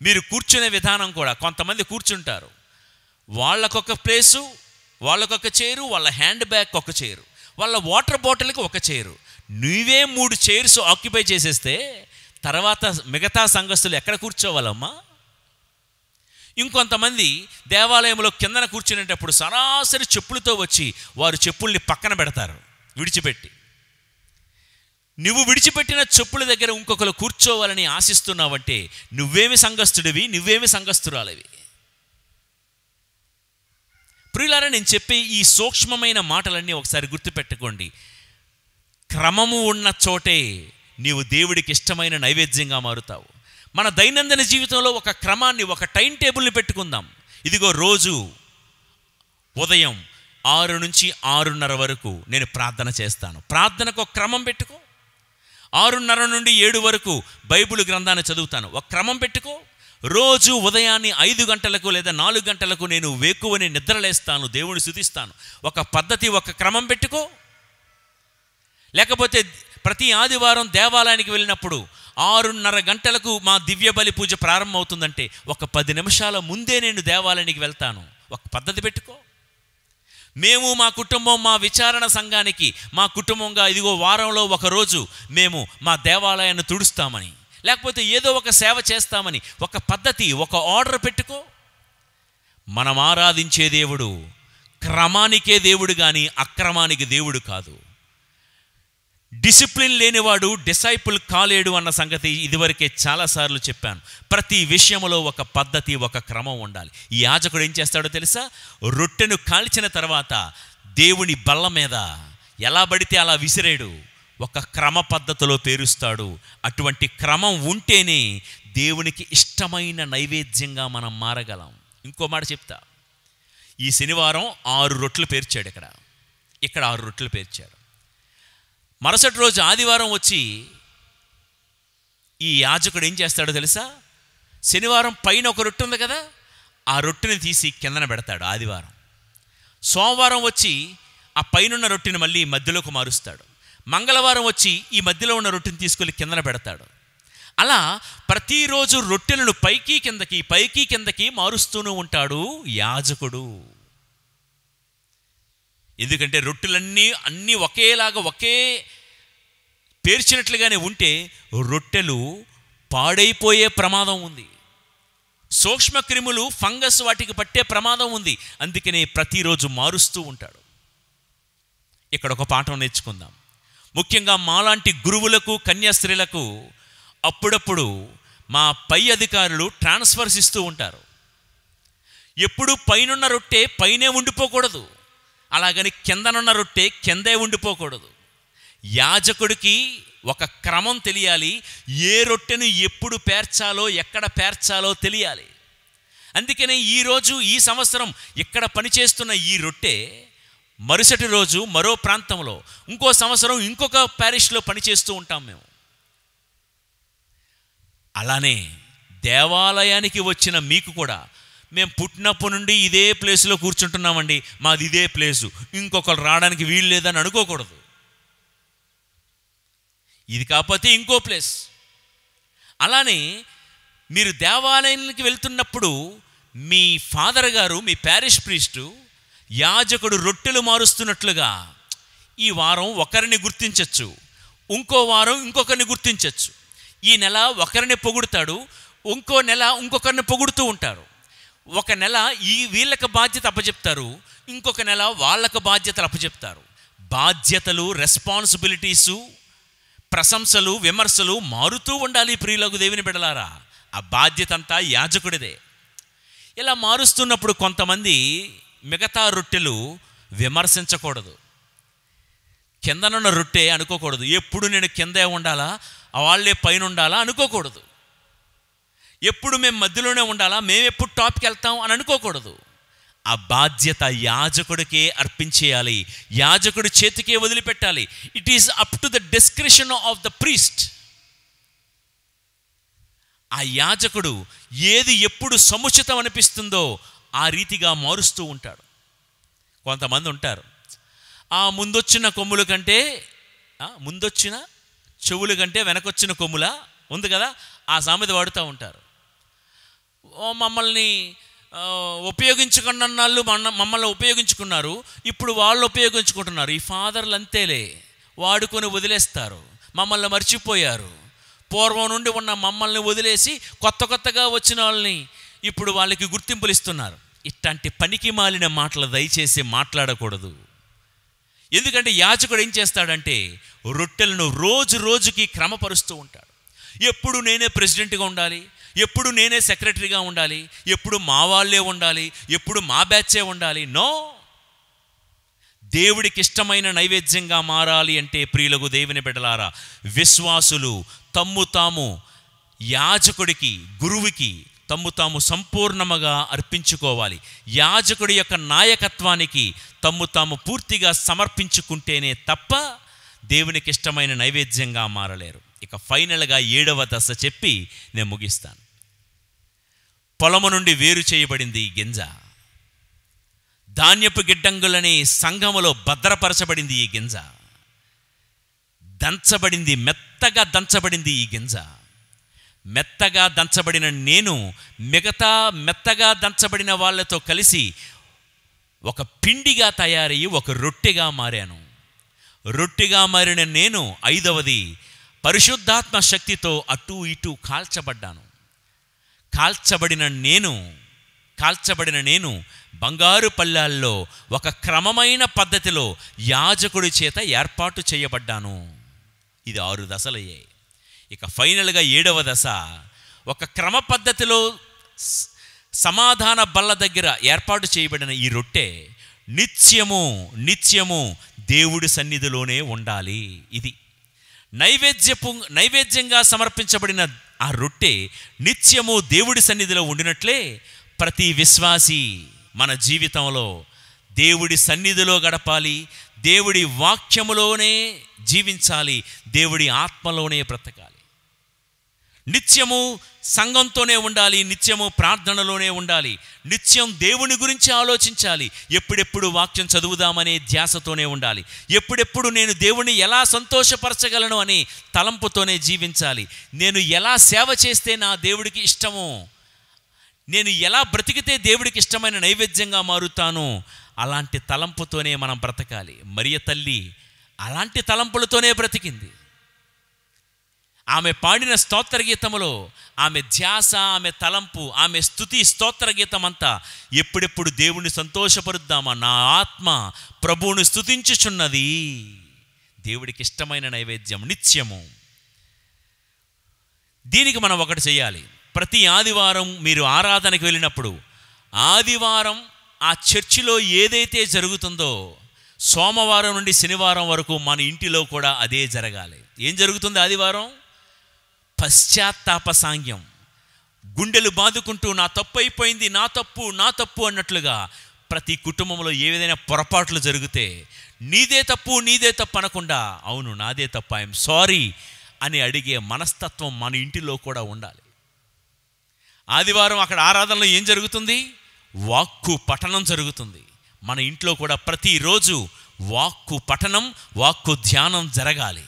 B: మీరు కూర్చునే విధానం కూడా, కొంతమంది కూర్చుంటారు, వాళ్ళకొక ప్లేసు, వాళ్ళకొక చైరు, వాళ్ళ హ్యాండ్ బ్యాగ్ ఒక చైరు, వాళ్ళ వాటర్ బాటిల్కి ఒక చైరు, నువ్వే 3 చైర్స్ ఆక్యుపై చేసేస్తే తర్వాత మిగతా సంఘస్థులు ఎక్కడ కూర్చోవాలమ్మా? ఇంకొంతమంది దేవాలయంలో కిందన కూర్చునేటప్పుడు సరాసరి చెప్పులతో వచ్చి వారు చెప్పుల్ని పక్కన పెడతారు విడిచిపెట్టి. నువ్వు విడిచిపెట్టిన చెప్పుల దగ్గర ఇంకొకరు కూర్చోవాలని ఆశిస్తున్నావంటే నువ్వేమి సంఘస్థుడివి, నువ్వేమి సంఘస్థురాలివి. ప్రియులారా, నేను చెప్పే ఈ సూక్ష్మమైన మాటలన్నీ ఒకసారి గుర్తుపెట్టుకోండి. క్రమము ఉన్న చోటే నీవు దేవుడికి ఇష్టమైన నైవేద్యంగా మారుతావు. మన దైనందిన జీవితంలో ఒక క్రమాన్ని, ఒక టైం టేబుల్ని పెట్టుకుందాం. ఇదిగో రోజు ఉదయం 6 నుంచి 6:30 వరకు నేను ప్రార్థన చేస్తాను. ప్రార్థనకు ఒక క్రమం పెట్టుకో. 6:30 నుండి 7 వరకు బైబిల్ గ్రంథాన్ని చదువుతాను. ఒక క్రమం పెట్టుకో. రోజు ఉదయాన్నే 5 గంటలకు లేదా 4 గంటలకు నేను వేకువని నిద్రలేస్తాను, దేవుని స్తుతిస్తాను. ఒక పద్ధతి, ఒక క్రమం పెట్టుకో. లేకపోతే ప్రతి ఆదివారం దేవాలయానికి వెళ్ళినప్పుడు 6:30 గంటలకు మా దివ్య బలి పూజ ప్రారంభమవుతుందంటే ఒక 10 నిమిషాల ముందే నేను దేవాలయానికి వెళ్తాను. ఒక పద్ధతి పెట్టుకో. మేము మా కుటుంబం, మా విచారణ సంఘానికి మా కుటుంబంగా ఇదిగో వారంలో ఒకరోజు మేము మా దేవాలయాన్ని తుడుస్తామని, లేకపోతే ఏదో ఒక సేవ చేస్తామని ఒక పద్ధతి, ఒక ఆర్డర్ పెట్టుకో. మనం ఆరాధించే దేవుడు క్రమానికే దేవుడు కానీ అక్రమానికి దేవుడు కాదు. డిసిప్లిన్ లేనివాడు డిసైపుల్ కాలేడు అన్న సంగతి ఇదివరకే చాలాసార్లు చెప్పాను. ప్రతి విషయంలో ఒక పద్ధతి, ఒక క్రమం ఉండాలి. ఈ యాజకుడు ఏం చేస్తాడో తెలుసా? రొట్టెను కాల్చిన తర్వాత దేవుని బల్ల మీద ఎలా పడితే అలా విసిరేడు, ఒక క్రమ పద్ధతిలో పేరుస్తాడు. అటువంటి క్రమం ఉంటేనే దేవునికి ఇష్టమైన నైవేద్యంగా మనం మారగలం. ఇంకో మాట చెప్తా. ఈ శనివారం 6 రొట్టెలు పేర్చాడు. ఇక్కడ 6 రొట్టెలు పేర్చాడు. మరుసటి రోజు ఆదివారం వచ్చి ఈ యాజకుడు ఏం చేస్తాడో తెలుసా? శనివారం పైన ఒక రొట్టె ఉంది కదా, ఆ రొట్టెని తీసి కిందన పెడతాడు ఆదివారం. సోమవారం వచ్చి ఆ పైనున్న రొట్టెని మళ్ళీ మధ్యలోకి మారుస్తాడు. మంగళవారం వచ్చి ఈ మధ్యలో ఉన్న రొట్టెని తీసుకెళ్ళి కిందన పెడతాడు. అలా ప్రతిరోజు రొట్టెలను పైకి కిందకి, పైకి కిందకి మారుస్తూనే ఉంటాడు యాజకుడు. ఎందుకంటే రొట్టెలన్నీ ఒకేలాగా, ఒకే పేర్చినట్లుగానే ఉంటే రొట్టెలు పాడైపోయే ప్రమాదం ఉంది. సూక్ష్మ క్రిములు, ఫంగస్ వాటికి పట్టే ప్రమాదం ఉంది. అందుకనే ప్రతిరోజు మారుస్తూ ఉంటాడు. ఇక్కడ ఒక పాఠం నేర్చుకుందాం. ముఖ్యంగా మాలాంటి గురువులకు, కన్యాస్త్రీలకు అప్పుడప్పుడు మా పై అధికారులు ట్రాన్స్ఫర్స్ ఇస్తూ ఉంటారు. ఎప్పుడు పైనున్న రొట్టె పైనే ఉండిపోకూడదు, అలాగని కిందనున్న రొట్టె కిందే ఉండిపోకూడదు. యాజకుడికి ఒక క్రమం తెలియాలి. ఏ రొట్టెను ఎప్పుడు పేర్చాలో, ఎక్కడ పేర్చాలో తెలియాలి. అందుకనే ఈరోజు, ఈ సంవత్సరం ఇక్కడ పనిచేస్తున్న ఈ రొట్టె మరుసటి రోజు మరో ప్రాంతంలో, ఇంకో సంవత్సరం ఇంకొక ప్యారిష్లో పనిచేస్తూ ఉంటాం మేము. అలానే దేవాలయానికి వచ్చిన మీకు కూడా, మేము పుట్టినప్పటి నుండి ఇదే ప్లేస్లో కూర్చుంటున్నామండి, మాది ఇదే ప్లేసు, ఇంకొకరు రావడానికి వీలు లేదని అనుకోకూడదు. ఇది కాకపోతే ఇంకో ప్లేస్. అలానే మీరు దేవాలయానికి వెళ్తున్నప్పుడు మీ ఫాదర్ గారు, మీ ప్యారిష్ ప్రీస్టు, యాజకుడు రొట్టెలు మారుస్తున్నట్లుగా ఈ వారం ఒకరిని గుర్తించవచ్చు, ఇంకో వారం ఇంకొకరిని గుర్తించవచ్చు. ఈ నెల ఒకరిని పొగుడుతాడు, ఇంకో నెల ఇంకొకరిని పొగుడుతూ ఉంటారు. ఒక నెల వీళ్ళకి బాధ్యత అప్పచెప్తారు, ఇంకొక నెల వాళ్ళకు బాధ్యతలు అప్పచెప్తారు. బాధ్యతలు, రెస్పాన్సిబిలిటీసు, ప్రశంసలు, విమర్శలు మారుతూ ఉండాలి. ప్రియులకు దేవుని బిడ్డలారా, ఆ బాధ్యత అంతా యాజకుడిదే. ఇలా మారుస్తున్నప్పుడు కొంతమంది మిగతా రొట్టెలు విమర్శించకూడదు, కిందనున్న రొట్టె అనుకోకూడదు. ఎప్పుడు నేను కిందే ఉండాలా, వాళ్ళే పైన ఉండాలా అనుకోకూడదు. ఎప్పుడు మేము మధ్యలోనే ఉండాలా, మేము ఎప్పుడు టాప్కి వెళ్తాం అని అనుకోకూడదు. ఆ బాధ్యత యాజకుడికే అర్పించేయాలి, యాజకుడి చేతికే వదిలిపెట్టాలి. It is up to the discretion of the priest. ఆ యాజకుడు ఏది ఎప్పుడు సముచితం అనిపిస్తుందో ఆ రీతిగా మారుస్తూ ఉంటాడు. కొంతమంది ఉంటారు, ఆ ముందొచ్చిన కొమ్ముల కంటే, ముందొచ్చిన చెవుల కంటే వెనకొచ్చిన కొమ్ముల ఉంది కదా, ఆ సామెత వాడుతూ ఉంటారు. మమ్మల్ని ఉపయోగించుకున్నాళ్ళు, మమ్మల్ని ఉపయోగించుకున్నారు, ఇప్పుడు వాళ్ళు ఉపయోగించుకుంటున్నారు. ఈ ఫాదర్లు అంతేలే, వాడుకొని వదిలేస్తారు, మమ్మల్ని మర్చిపోయారు. పూర్వం నుండి ఉన్న మమ్మల్ని వదిలేసి కొత్తగా వచ్చిన వాళ్ళని ఇప్పుడు వాళ్ళకి గుర్తింపులు ఇస్తున్నారు. ఇట్లాంటి పనికి మాలిన మాటలు దయచేసి మాట్లాడకూడదు. ఎందుకంటే యాజకుడు ఏం చేస్తాడంటే రొట్టెలను రోజు రోజుకి క్రమపరుస్తూ ఉంటాడు. ఎప్పుడు నేనే ప్రెసిడెంట్గా ఉండాలి, ఎప్పుడు నేనే సెక్రటరీగా ఉండాలి, ఎప్పుడు మా వాళ్ళే ఉండాలి, ఎప్పుడు మా బ్యాచే ఉండాలి. నో, దేవుడికి ఇష్టమైన నైవేద్యంగా మారాలి అంటే ప్రియులకు దేవుని బిడ్డలారా, విశ్వాసులు తమ్ము తాము యాజకుడికి, గురువుకి తమ్ము తాము సంపూర్ణముగా అర్పించుకోవాలి. యాజకుడి యొక్క నాయకత్వానికి తమ్ము తాము పూర్తిగా సమర్పించుకుంటేనే తప్ప దేవునికి ఇష్టమైన నైవేద్యంగా మారలేరు. ఇక ఫైనల్గా 7వ దశ చెప్పి నేను ముగిస్తాను. పొలము నుండి వేరు చేయబడింది ఈ గింజ, ధాన్యపు గిడ్డంగులని సంఘములో భద్రపరచబడింది ఈ గింజ, దంచబడింది, మెత్తగా దంచబడింది ఈ గింజ. మెత్తగా దంచబడిన నేను మిగతా మెత్తగా దంచబడిన వాళ్ళతో కలిసి ఒక పిండిగా తయారయ్యి ఒక రొట్టెగా మారాను. రొట్టెగా మారిన నేను 5వది పరిశుద్ధాత్మ శక్తితో అటు ఇటు కాల్చబడ్డాను. కాల్చబడిన నేను బంగారు పళ్ళాల్లో ఒక క్రమమైన పద్ధతిలో యాజకుడి చేత ఏర్పాటు చేయబడ్డాను. ఇది 6 దశలయ్యాయి. ఇక ఫైనల్గా 7వ దశ, ఒక క్రమ పద్ధతిలో సమాధాన బల్ల దగ్గర ఏర్పాటు చేయబడిన ఈ రొట్టె నిత్యము దేవుడి సన్నిధిలోనే ఉండాలి. ఇది నైవేద్యంగా సమర్పించబడిన ఆ రొట్టె నిత్యము దేవుడి సన్నిధిలో ఉండినట్లే ప్రతి విశ్వాసి మన జీవితంలో దేవుడి సన్నిధిలో గడపాలి, దేవుడి వాక్యములోనే జీవించాలి, దేవుడి ఆత్మలోనే బ్రతకాలి. నిత్యము సంఘంతోనే ఉండాలి, నిత్యము ప్రార్థనలోనే ఉండాలి, నిత్యం దేవుని గురించి ఆలోచించాలి, ఎప్పుడెప్పుడు వాక్యం చదువుదామనే ధ్యాసతోనే ఉండాలి, ఎప్పుడెప్పుడు నేను దేవుని ఎలా సంతోషపరచగలను అనే తలంపుతోనే జీవించాలి, నేను ఎలా సేవ చేస్తే నా దేవుడికి ఇష్టమో, నేను ఎలా బ్రతికితే దేవుడికి ఇష్టమైన నైవేద్యంగా మారుతాను, అలాంటి తలంపుతోనే మనం బ్రతకాలి. మరియ తల్లి అలాంటి తలంపులతోనే బ్రతికింది. ఆమె పాడిన స్తోత్ర గీతములో ఆమె ధ్యాస, ఆమె తలంపు, ఆమె స్తుతి స్తోత్ర గీతం అంతా ఎప్పుడెప్పుడు దేవుణ్ణి సంతోషపరుద్దామా, నా ఆత్మ ప్రభువుని స్తుతించుచున్నది. దేవుడికి ఇష్టమైన నైవేద్యం నిత్యము. దీనికి మనం ఒకటి చేయాలి. ప్రతి ఆదివారం మీరు ఆరాధనకు వెళ్ళినప్పుడు ఆదివారం ఆ చర్చిలో ఏదైతే జరుగుతుందో సోమవారం నుండి శనివారం వరకు మన ఇంటిలో కూడా అదే జరగాలి. ఏం జరుగుతుంది ఆదివారం? పశ్చాత్తాప సాంగ్యం. గుండెలు బాదుకుంటూ నా తప్పు అయిపోయింది, నా తప్పు అన్నట్లుగా ప్రతి కుటుంబంలో ఏదైనా పొరపాట్లు జరిగితే నీదే తప్పు అనకుండా అవును నాదే తప్పు, ఐఎమ్ సారీ అని అడిగే మనస్తత్వం మన ఇంటిలో కూడా ఉండాలి. ఆదివారం అక్కడ ఆరాధనలో ఏం జరుగుతుంది? వాక్కు పఠనం జరుగుతుంది. మన ఇంట్లో కూడా ప్రతిరోజు వాక్కు పఠనం, వాక్కు ధ్యానం జరగాలి.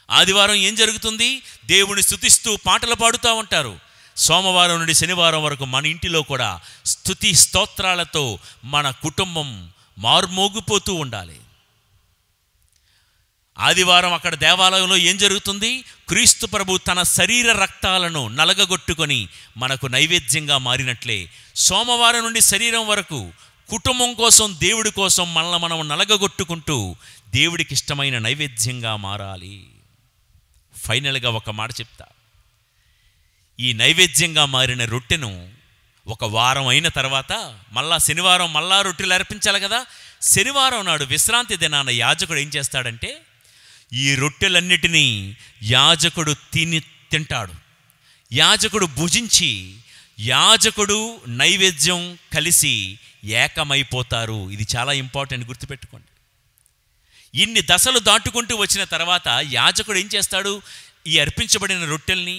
B: ఆదివారం ఏం జరుగుతుంది? దేవుని స్తుతిస్తూ పాటలు పాడుతూ ఉంటారు. సోమవారం నుండి శనివారం వరకు మన ఇంటిలో కూడా స్తుతి స్తోత్రాలతో మన కుటుంబం మార్మోగిపోతూ ఉండాలి. ఆదివారం అక్కడ దేవాలయంలో ఏం జరుగుతుంది? క్రీస్తు ప్రభు తన శరీర రక్తాలను నలగగొట్టుకొని మనకు నైవేద్యంగా మారినట్లే సోమవారం నుండి శరీరం వరకు కుటుంబం కోసం, దేవుడి కోసం మనల్ని మనం నలగగొట్టుకుంటూ దేవుడికి ఇష్టమైన నైవేద్యంగా మారాలి. ఫైనల్గా ఒక మాట చెప్తా. ఈ నైవేద్యంగా మారిన రొట్టెను ఒక వారం అయిన తర్వాత మళ్ళా శనివారం మళ్ళా రొట్టెలు అర్పించాలి కదా. శనివారం నాడు విశ్రాంతి దినాన యాజకుడు ఏం చేస్తాడంటే ఈ రొట్టెలన్నిటినీ యాజకుడు తింటాడు. యాజకుడు భుజించి యాజకుడు నైవేద్యం కలిసి ఏకమైపోతారు. ఇది చాలా ఇంపార్టెంట్, గుర్తుపెట్టుకోండి. ఇన్ని దశలు దాటుకుంటూ వచ్చిన తర్వాత యాజకుడు ఏం చేస్తాడు? ఈ అర్పించబడిన రొట్టెల్ని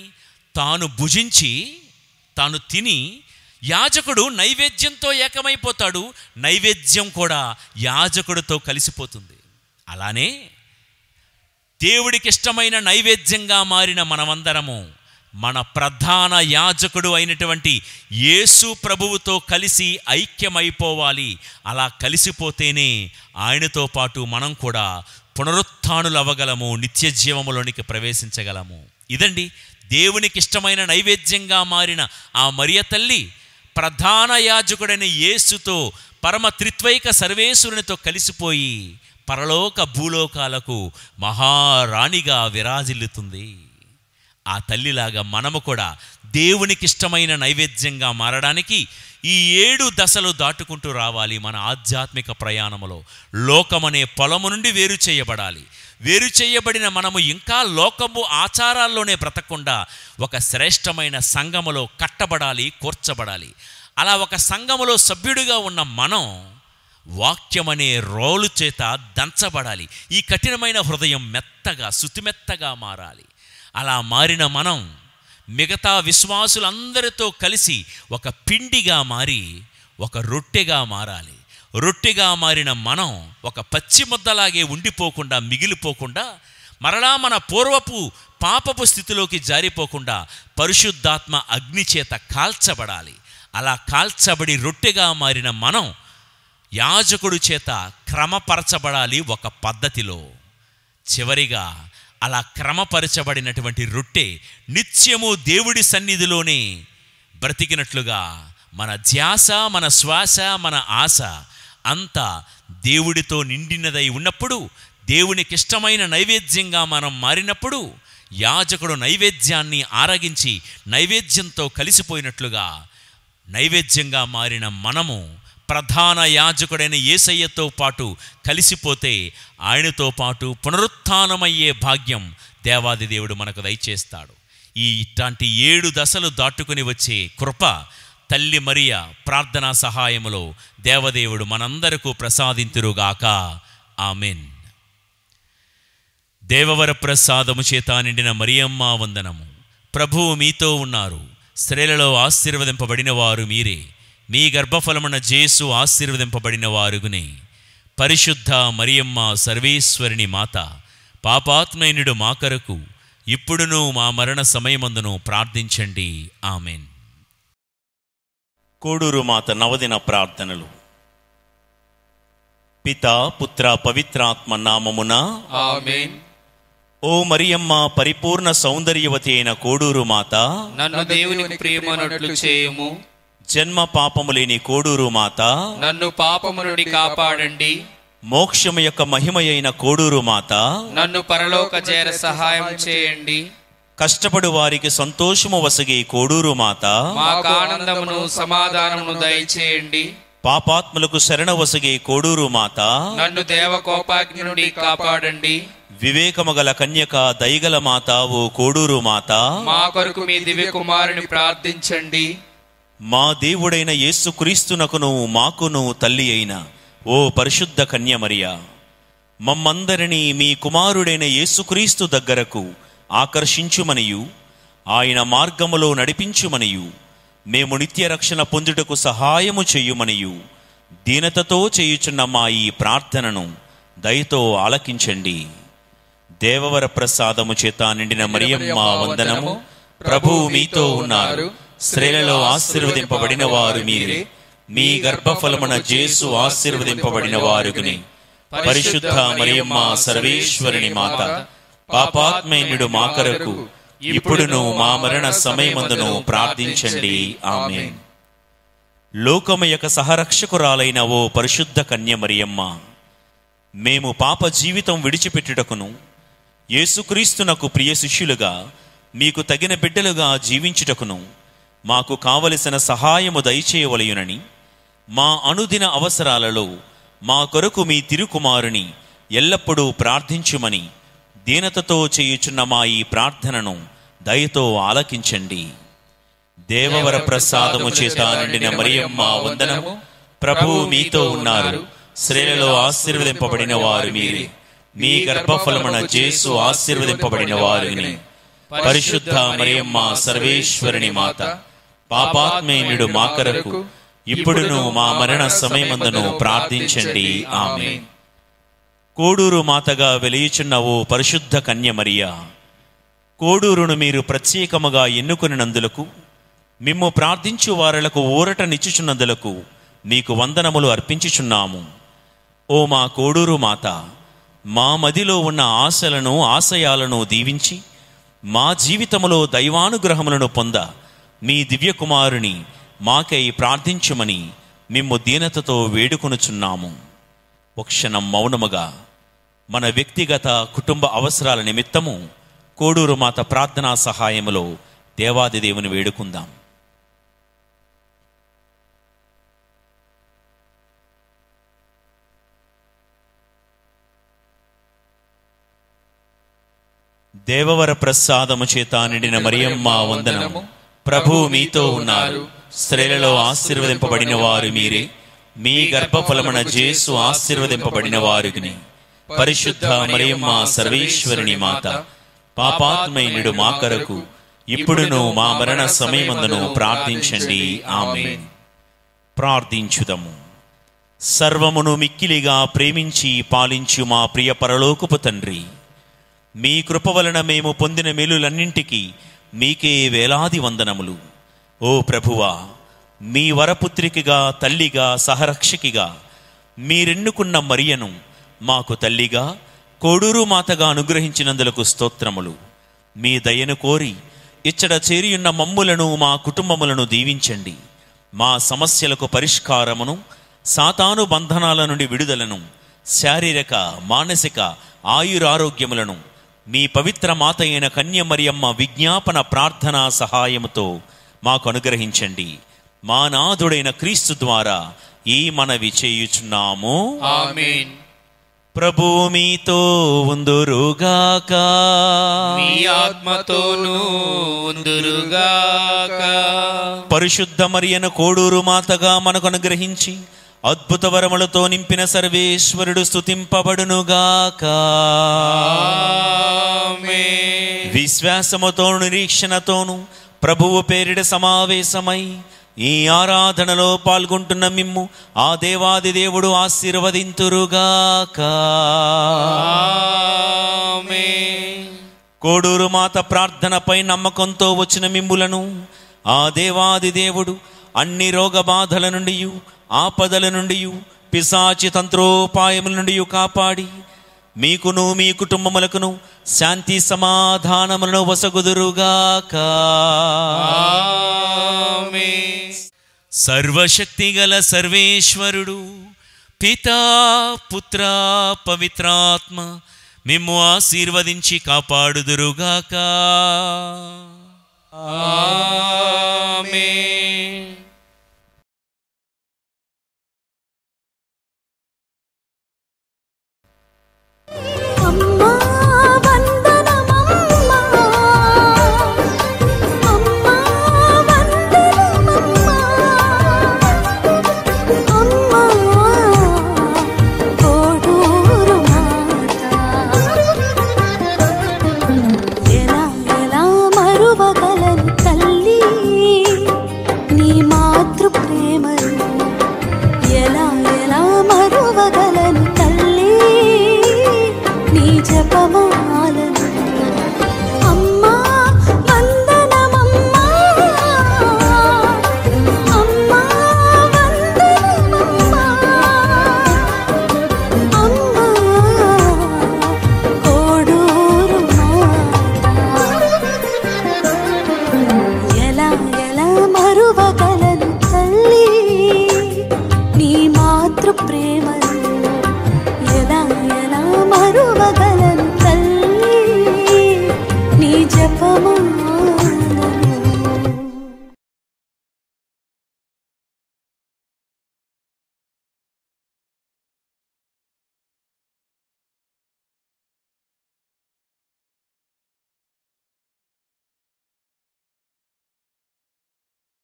B: తాను భుజించి తాను తిని యాజకుడు నైవేద్యంతో ఏకమైపోతాడు. నైవేద్యం కూడా యాజకుడితో కలిసిపోతుంది. అలానే దేవుడికి ఇష్టమైన నైవేద్యంగా మారిన మనమందరము మన ప్రధాన యాజకుడు అయినటువంటి యేసు ప్రభువుతో కలిసి ఐక్యమైపోవాలి. అలా కలిసిపోతేనే ఆయనతో పాటు మనం కూడా పునరుత్థానులు అవ్వగలము, నిత్య జీవములోనికి ప్రవేశించగలము. ఇదండి దేవునికి ఇష్టమైన నైవేద్యంగా మారిన ఆ మరియ తల్లి ప్రధాన యాజకుడైన యేసుతో, పరమ త్రిత్వైక సర్వేశ్వరునితో కలిసిపోయి పరలోక భూలోకాలకు మహారాణిగా విరాజిల్లుతుంది. ఆ తల్లిలాగా మనము కూడా దేవునికి ఇష్టమైన నైవేద్యంగా మారడానికి ఈ 7 దశలు దాటుకుంటూ రావాలి. మన ఆధ్యాత్మిక ప్రయాణములో లోకమనే పొలము నుండి వేరు చేయబడాలి. వేరు చేయబడిన మనము ఇంకా లోకము ఆచారాల్లోనే బ్రతకకుండా ఒక శ్రేష్టమైన సంఘములో కట్టబడాలి, కూర్చబడాలి. అలా ఒక సంఘములో సభ్యుడిగా ఉన్న మనం వాక్యమనే రోలు చేత దంచబడాలి. ఈ కఠినమైన హృదయం మెత్తగా, శుతిమెత్తగా మారాలి. అలా మారిన మనం మిగతా విశ్వాసులందరితో కలిసి ఒక పిండిగా మారి ఒక రొట్టెగా మారాలి. రొట్టెగా మారిన మనం ఒక పచ్చి ముద్దలాగే ఉండిపోకుండా, మిగిలిపోకుండా, మరలా మన పూర్వపు పాపపు స్థితిలోకి జారిపోకుండా పరిశుద్ధాత్మ అగ్ని చేత కాల్చబడాలి. అలా కాల్చబడి రొట్టెగా మారిన మనం యాజకుడు చేత క్రమపరచబడాలి ఒక పద్ధతిలో. చివరిగా అలా క్రమపరచబడినటువంటి రొట్టె నిత్యము దేవుడి సన్నిధిలోనే బ్రతికినట్లుగా మన ధ్యాస, మన శ్వాస, మన ఆశ అంతా దేవుడితో నిండినదై ఉన్నప్పుడు, దేవునికి ఇష్టమైన నైవేద్యంగా మనం మారినప్పుడు, యాజకుడు నైవేద్యాన్ని ఆరగించి నైవేద్యంతో కలిసిపోయినట్లుగా నైవేద్యంగా మారిన మనము ప్రధాన యాజకుడైన యేసయ్యతో పాటు కలిసిపోతే ఆయనతో పాటు పునరుత్థానమయ్యే భాగ్యం దేవాది దేవుడు మనకు దయచేస్తాడు. ఇట్లాంటి 7 దశలు దాటుకుని వచ్చే కృప తల్లి మరియ ప్రార్థనా సహాయములో దేవదేవుడు మనందరకు ప్రసాదింతురుగాక. ఆమెన్. దేవవర ప్రసాదము చేత నిండిన మరియమ్మ వందనము. ప్రభువు మీతో ఉన్నారు. స్త్రీలలో ఆశీర్వదింపబడిన వారు మీరే. మీ గర్భఫలమున జేసు ఆశీర్వదింపబడిన వారుగునే. పరిశుద్ధ మరియమ్మ సర్వేశ్వరిని మాత, పాపాత్మైనుడు మా కొరకు ఇప్పుడును మా మరణ సమయమందును ప్రార్థించండి. ఆమెన్. కోడూరు మాత నవదిన ప్రార్థనలు. పితా, పుత్ర, పవిత్రాత్మ నామమున ఆమేన్. ఓ మరియమ్మ పరిపూర్ణ సౌందర్యవతి అయిన కోడూరు మాత,
C: నన్ను దేవునికి ప్రియమనట్లు చేయము.
B: జన్మ పాపము లేని కోడూరు మాత,
C: నన్ను పాపము నుండి కాపాడండి.
B: మోక్షము యొక్క మహిమయైన కోడూరు మాత,
C: నన్ను పరలోక చేర సహాయం చేయండి.
B: కష్టపడు వారికి సంతోషము వసగే కోడూరు మాత,
C: మాకు ఆనందమును సమాధానమును దయచేయండి.
B: పాపాత్ములకు శరణ వసగే కోడూరు మాత,
C: నన్ను దేవ కోపాగ్ని నుండి కాపాడండి.
B: వివేకము గల కన్యక దయగల మాత ఓ కోడూరు మాత,
C: మా కొరకు మీ దివ్య కుమారుని ప్రార్థించండి.
B: మా దేవుడైన యేసుక్రీస్తునకును మాకును తల్లి అయిన ఓ పరిశుద్ధ కన్య మరియ, మమ్మందరినీ మీ కుమారుడైన యేసుక్రీస్తు దగ్గరకు ఆకర్షించుమనియు ఆయన మార్గములో నడిపించుమనియు మేము నిత్య రక్షణ పొందుటకు సహాయము చేయుమనియు దీనతతో చేయుచున్న మా ఈ ప్రార్థనను దయతో ఆలకించండి. దేవవర ప్రసాదము చేత నిండిన మరియమ్మ వందనము. ప్రభువు మీతో ఉన్నారు. స్త్రీలలో ఆశీర్వదింపబడిన వారు మీరే. మీ గర్భఫలమున జేసు ఆశీర్వదింపబడిన వారుగుని. పరిశుద్ధ మరియమ్మ సర్వేశ్వరుని మాత, పాపాత్మైనుడు మా కొరకు ఇప్పుడును మా మరణ సమయమందును ప్రార్థించండి. ఆమేన్. లోకము యొక్క సహరక్షకురాలైన ఓ పరిశుద్ధ కన్య మరియమ్మ, మేము పాప జీవితం విడిచిపెట్టుటకును యేసుక్రీస్తునకు ప్రియ శిష్యులుగా మీకు తగిన బిడ్డలుగా జీవించుటకును మాకు కావలసిన సహాయము దయచేయవలయునని, మా అనుదిన అవసరాలలో మా కొరకు మీ తిరుకుమారుని ఎల్లప్పుడూ ప్రార్థించుమని దీనతతో చేయుచున్న మా ఈ ప్రార్థనను దయతో ఆలకించండి. దేవవర ప్రసాదము చేత నిండిన మరియమ్మ వందనము. ప్రభువు మీతో ఉన్నారు. స్త్రీలలో ఆశీర్వదింపబడిన వారు మీరే. మీ గర్భఫలమున జేసు ఆశీర్వదింపబడిన వారుని. పరిశుద్ధ మరియమ్మ సర్వేశ్వరుని మాత, పాపాత్మైనుడు మా కొరకు ఇప్పుడును మా మరణ సమయమందును ప్రార్థించండి. ఆమేన్. కోడూరు మాతగా వెలియుచున్న ఓ పరిశుద్ధ కన్య మరియ, కోడూరును మీరు ప్రత్యేకముగా ఎన్నుకొనినందులకు, మిమ్ము ప్రార్థించు వారలకు ఊరట నిచ్చుచున్నందులకు మీకు వందనములు అర్పించుచున్నాము. ఓ మా కోడూరు మాత, మా మదిలో ఉన్న ఆశలను ఆశయాలను దీవించి మా జీవితములో దైవానుగ్రహములను పొంద మీ దివ్యకుమారుని మాకై ప్రార్థించుమని మిమ్ము దీనతతో వేడుకొనుచున్నాము. ఒక క్షణం మౌనముగా మన వ్యక్తిగత కుటుంబ అవసరాల నిమిత్తము కోడూరు మాత ప్రార్థనా సహాయములో దేవాది దేవుని వేడుకుందాం. దేవవర ప్రసాదము చేత నిండిన మరియమ్మ వందనము. ప్రభువు మీతో ఉన్నారు. స్త్రీలలో ఆశీర్వదింపబడిన వారు మీరే. మీ గర్భఫలమున యేసు ఆశీర్వదింపబడిన వారుని. పరిశుద్ధ మరియమ్మ సర్వేశ్వరుని మాత, పాపాత్మైనుడు మా కొరకు ఇప్పుడును మా మరణ సమయమందును ప్రార్థించండి. ఆమేన్. ప్రార్థించుదము. సర్వమును మిక్కిలిగా ప్రేమించి పాలించు మా ప్రియ పరలోకపు తండ్రి, మీ కృప వలన మేము పొందిన మేలులన్నింటికీ మీకే వేలాది వందనములు. ఓ ప్రభువా, మీ వరపుత్రికగా, తల్లిగా, సహరక్షకిగా మీరెన్నుకున్న మరియను మాకు తల్లిగా, కోడూరు మాతగా అనుగ్రహించినందులకు స్తోత్రములు. మీ దయను కోరి ఇచ్చట చేరియున్న మమ్ములను, మా కుటుంబములను దీవించండి. మా సమస్యలకు పరిష్కారమును, సాతాను బంధనాల నుండి విడుదలను, శారీరక మానసిక ఆయురారోగ్యములను మీ పవిత్ర మాత అయిన కన్యమరియమ్మ విజ్ఞాపన ప్రార్థనా సహాయముతో మాకు అనుగ్రహించండి. మా నాథుడైన క్రీస్తు ద్వారా ఈ మనవి చేయుచున్నాము.
C: ఆమేన్.
B: ప్రభువు మీతో ఉందురుగాక.
C: మీ ఆత్మతోనూ ఉందురుగాక.
B: పరిశుద్ధ మరియను కోడూరు మాతగా మనకు అనుగ్రహించి అద్భుత వరములతో నింపిన సర్వేశ్వరుడు స్తుతింపబడునుగాక.
C: ఆమేన్.
B: విశ్వాసముతోను నిరీక్షణతోను ప్రభువు పేరిట సమావేశమై ఈ ఆరాధనలో పాల్గొంటున్న మిమ్ము ఆ దేవాది దేవుడు ఆశీర్వదింతురుగాక.
C: ఆమేన్.
B: కోడూరు మాత ప్రార్థనపై నమ్మకంతో వచ్చిన మిమ్ములను ఆ దేవాది దేవుడు అన్ని రోగ బాధల నుండి, ఆపదల నుండి, పిశాచి తంత్రోపాయముల నుండి కాపాడి మీకును మీ కుటుంబములకును శాంతి సమాధానములను వసగుదురుగాక.
C: ఆమేన్.
B: సర్వశక్తి గల సర్వేశ్వరుడు పితా, పుత్ర, పవిత్రాత్మ మిమ్ము ఆశీర్వదించి కాపాడుదురుగాక.
C: ఆమేన్.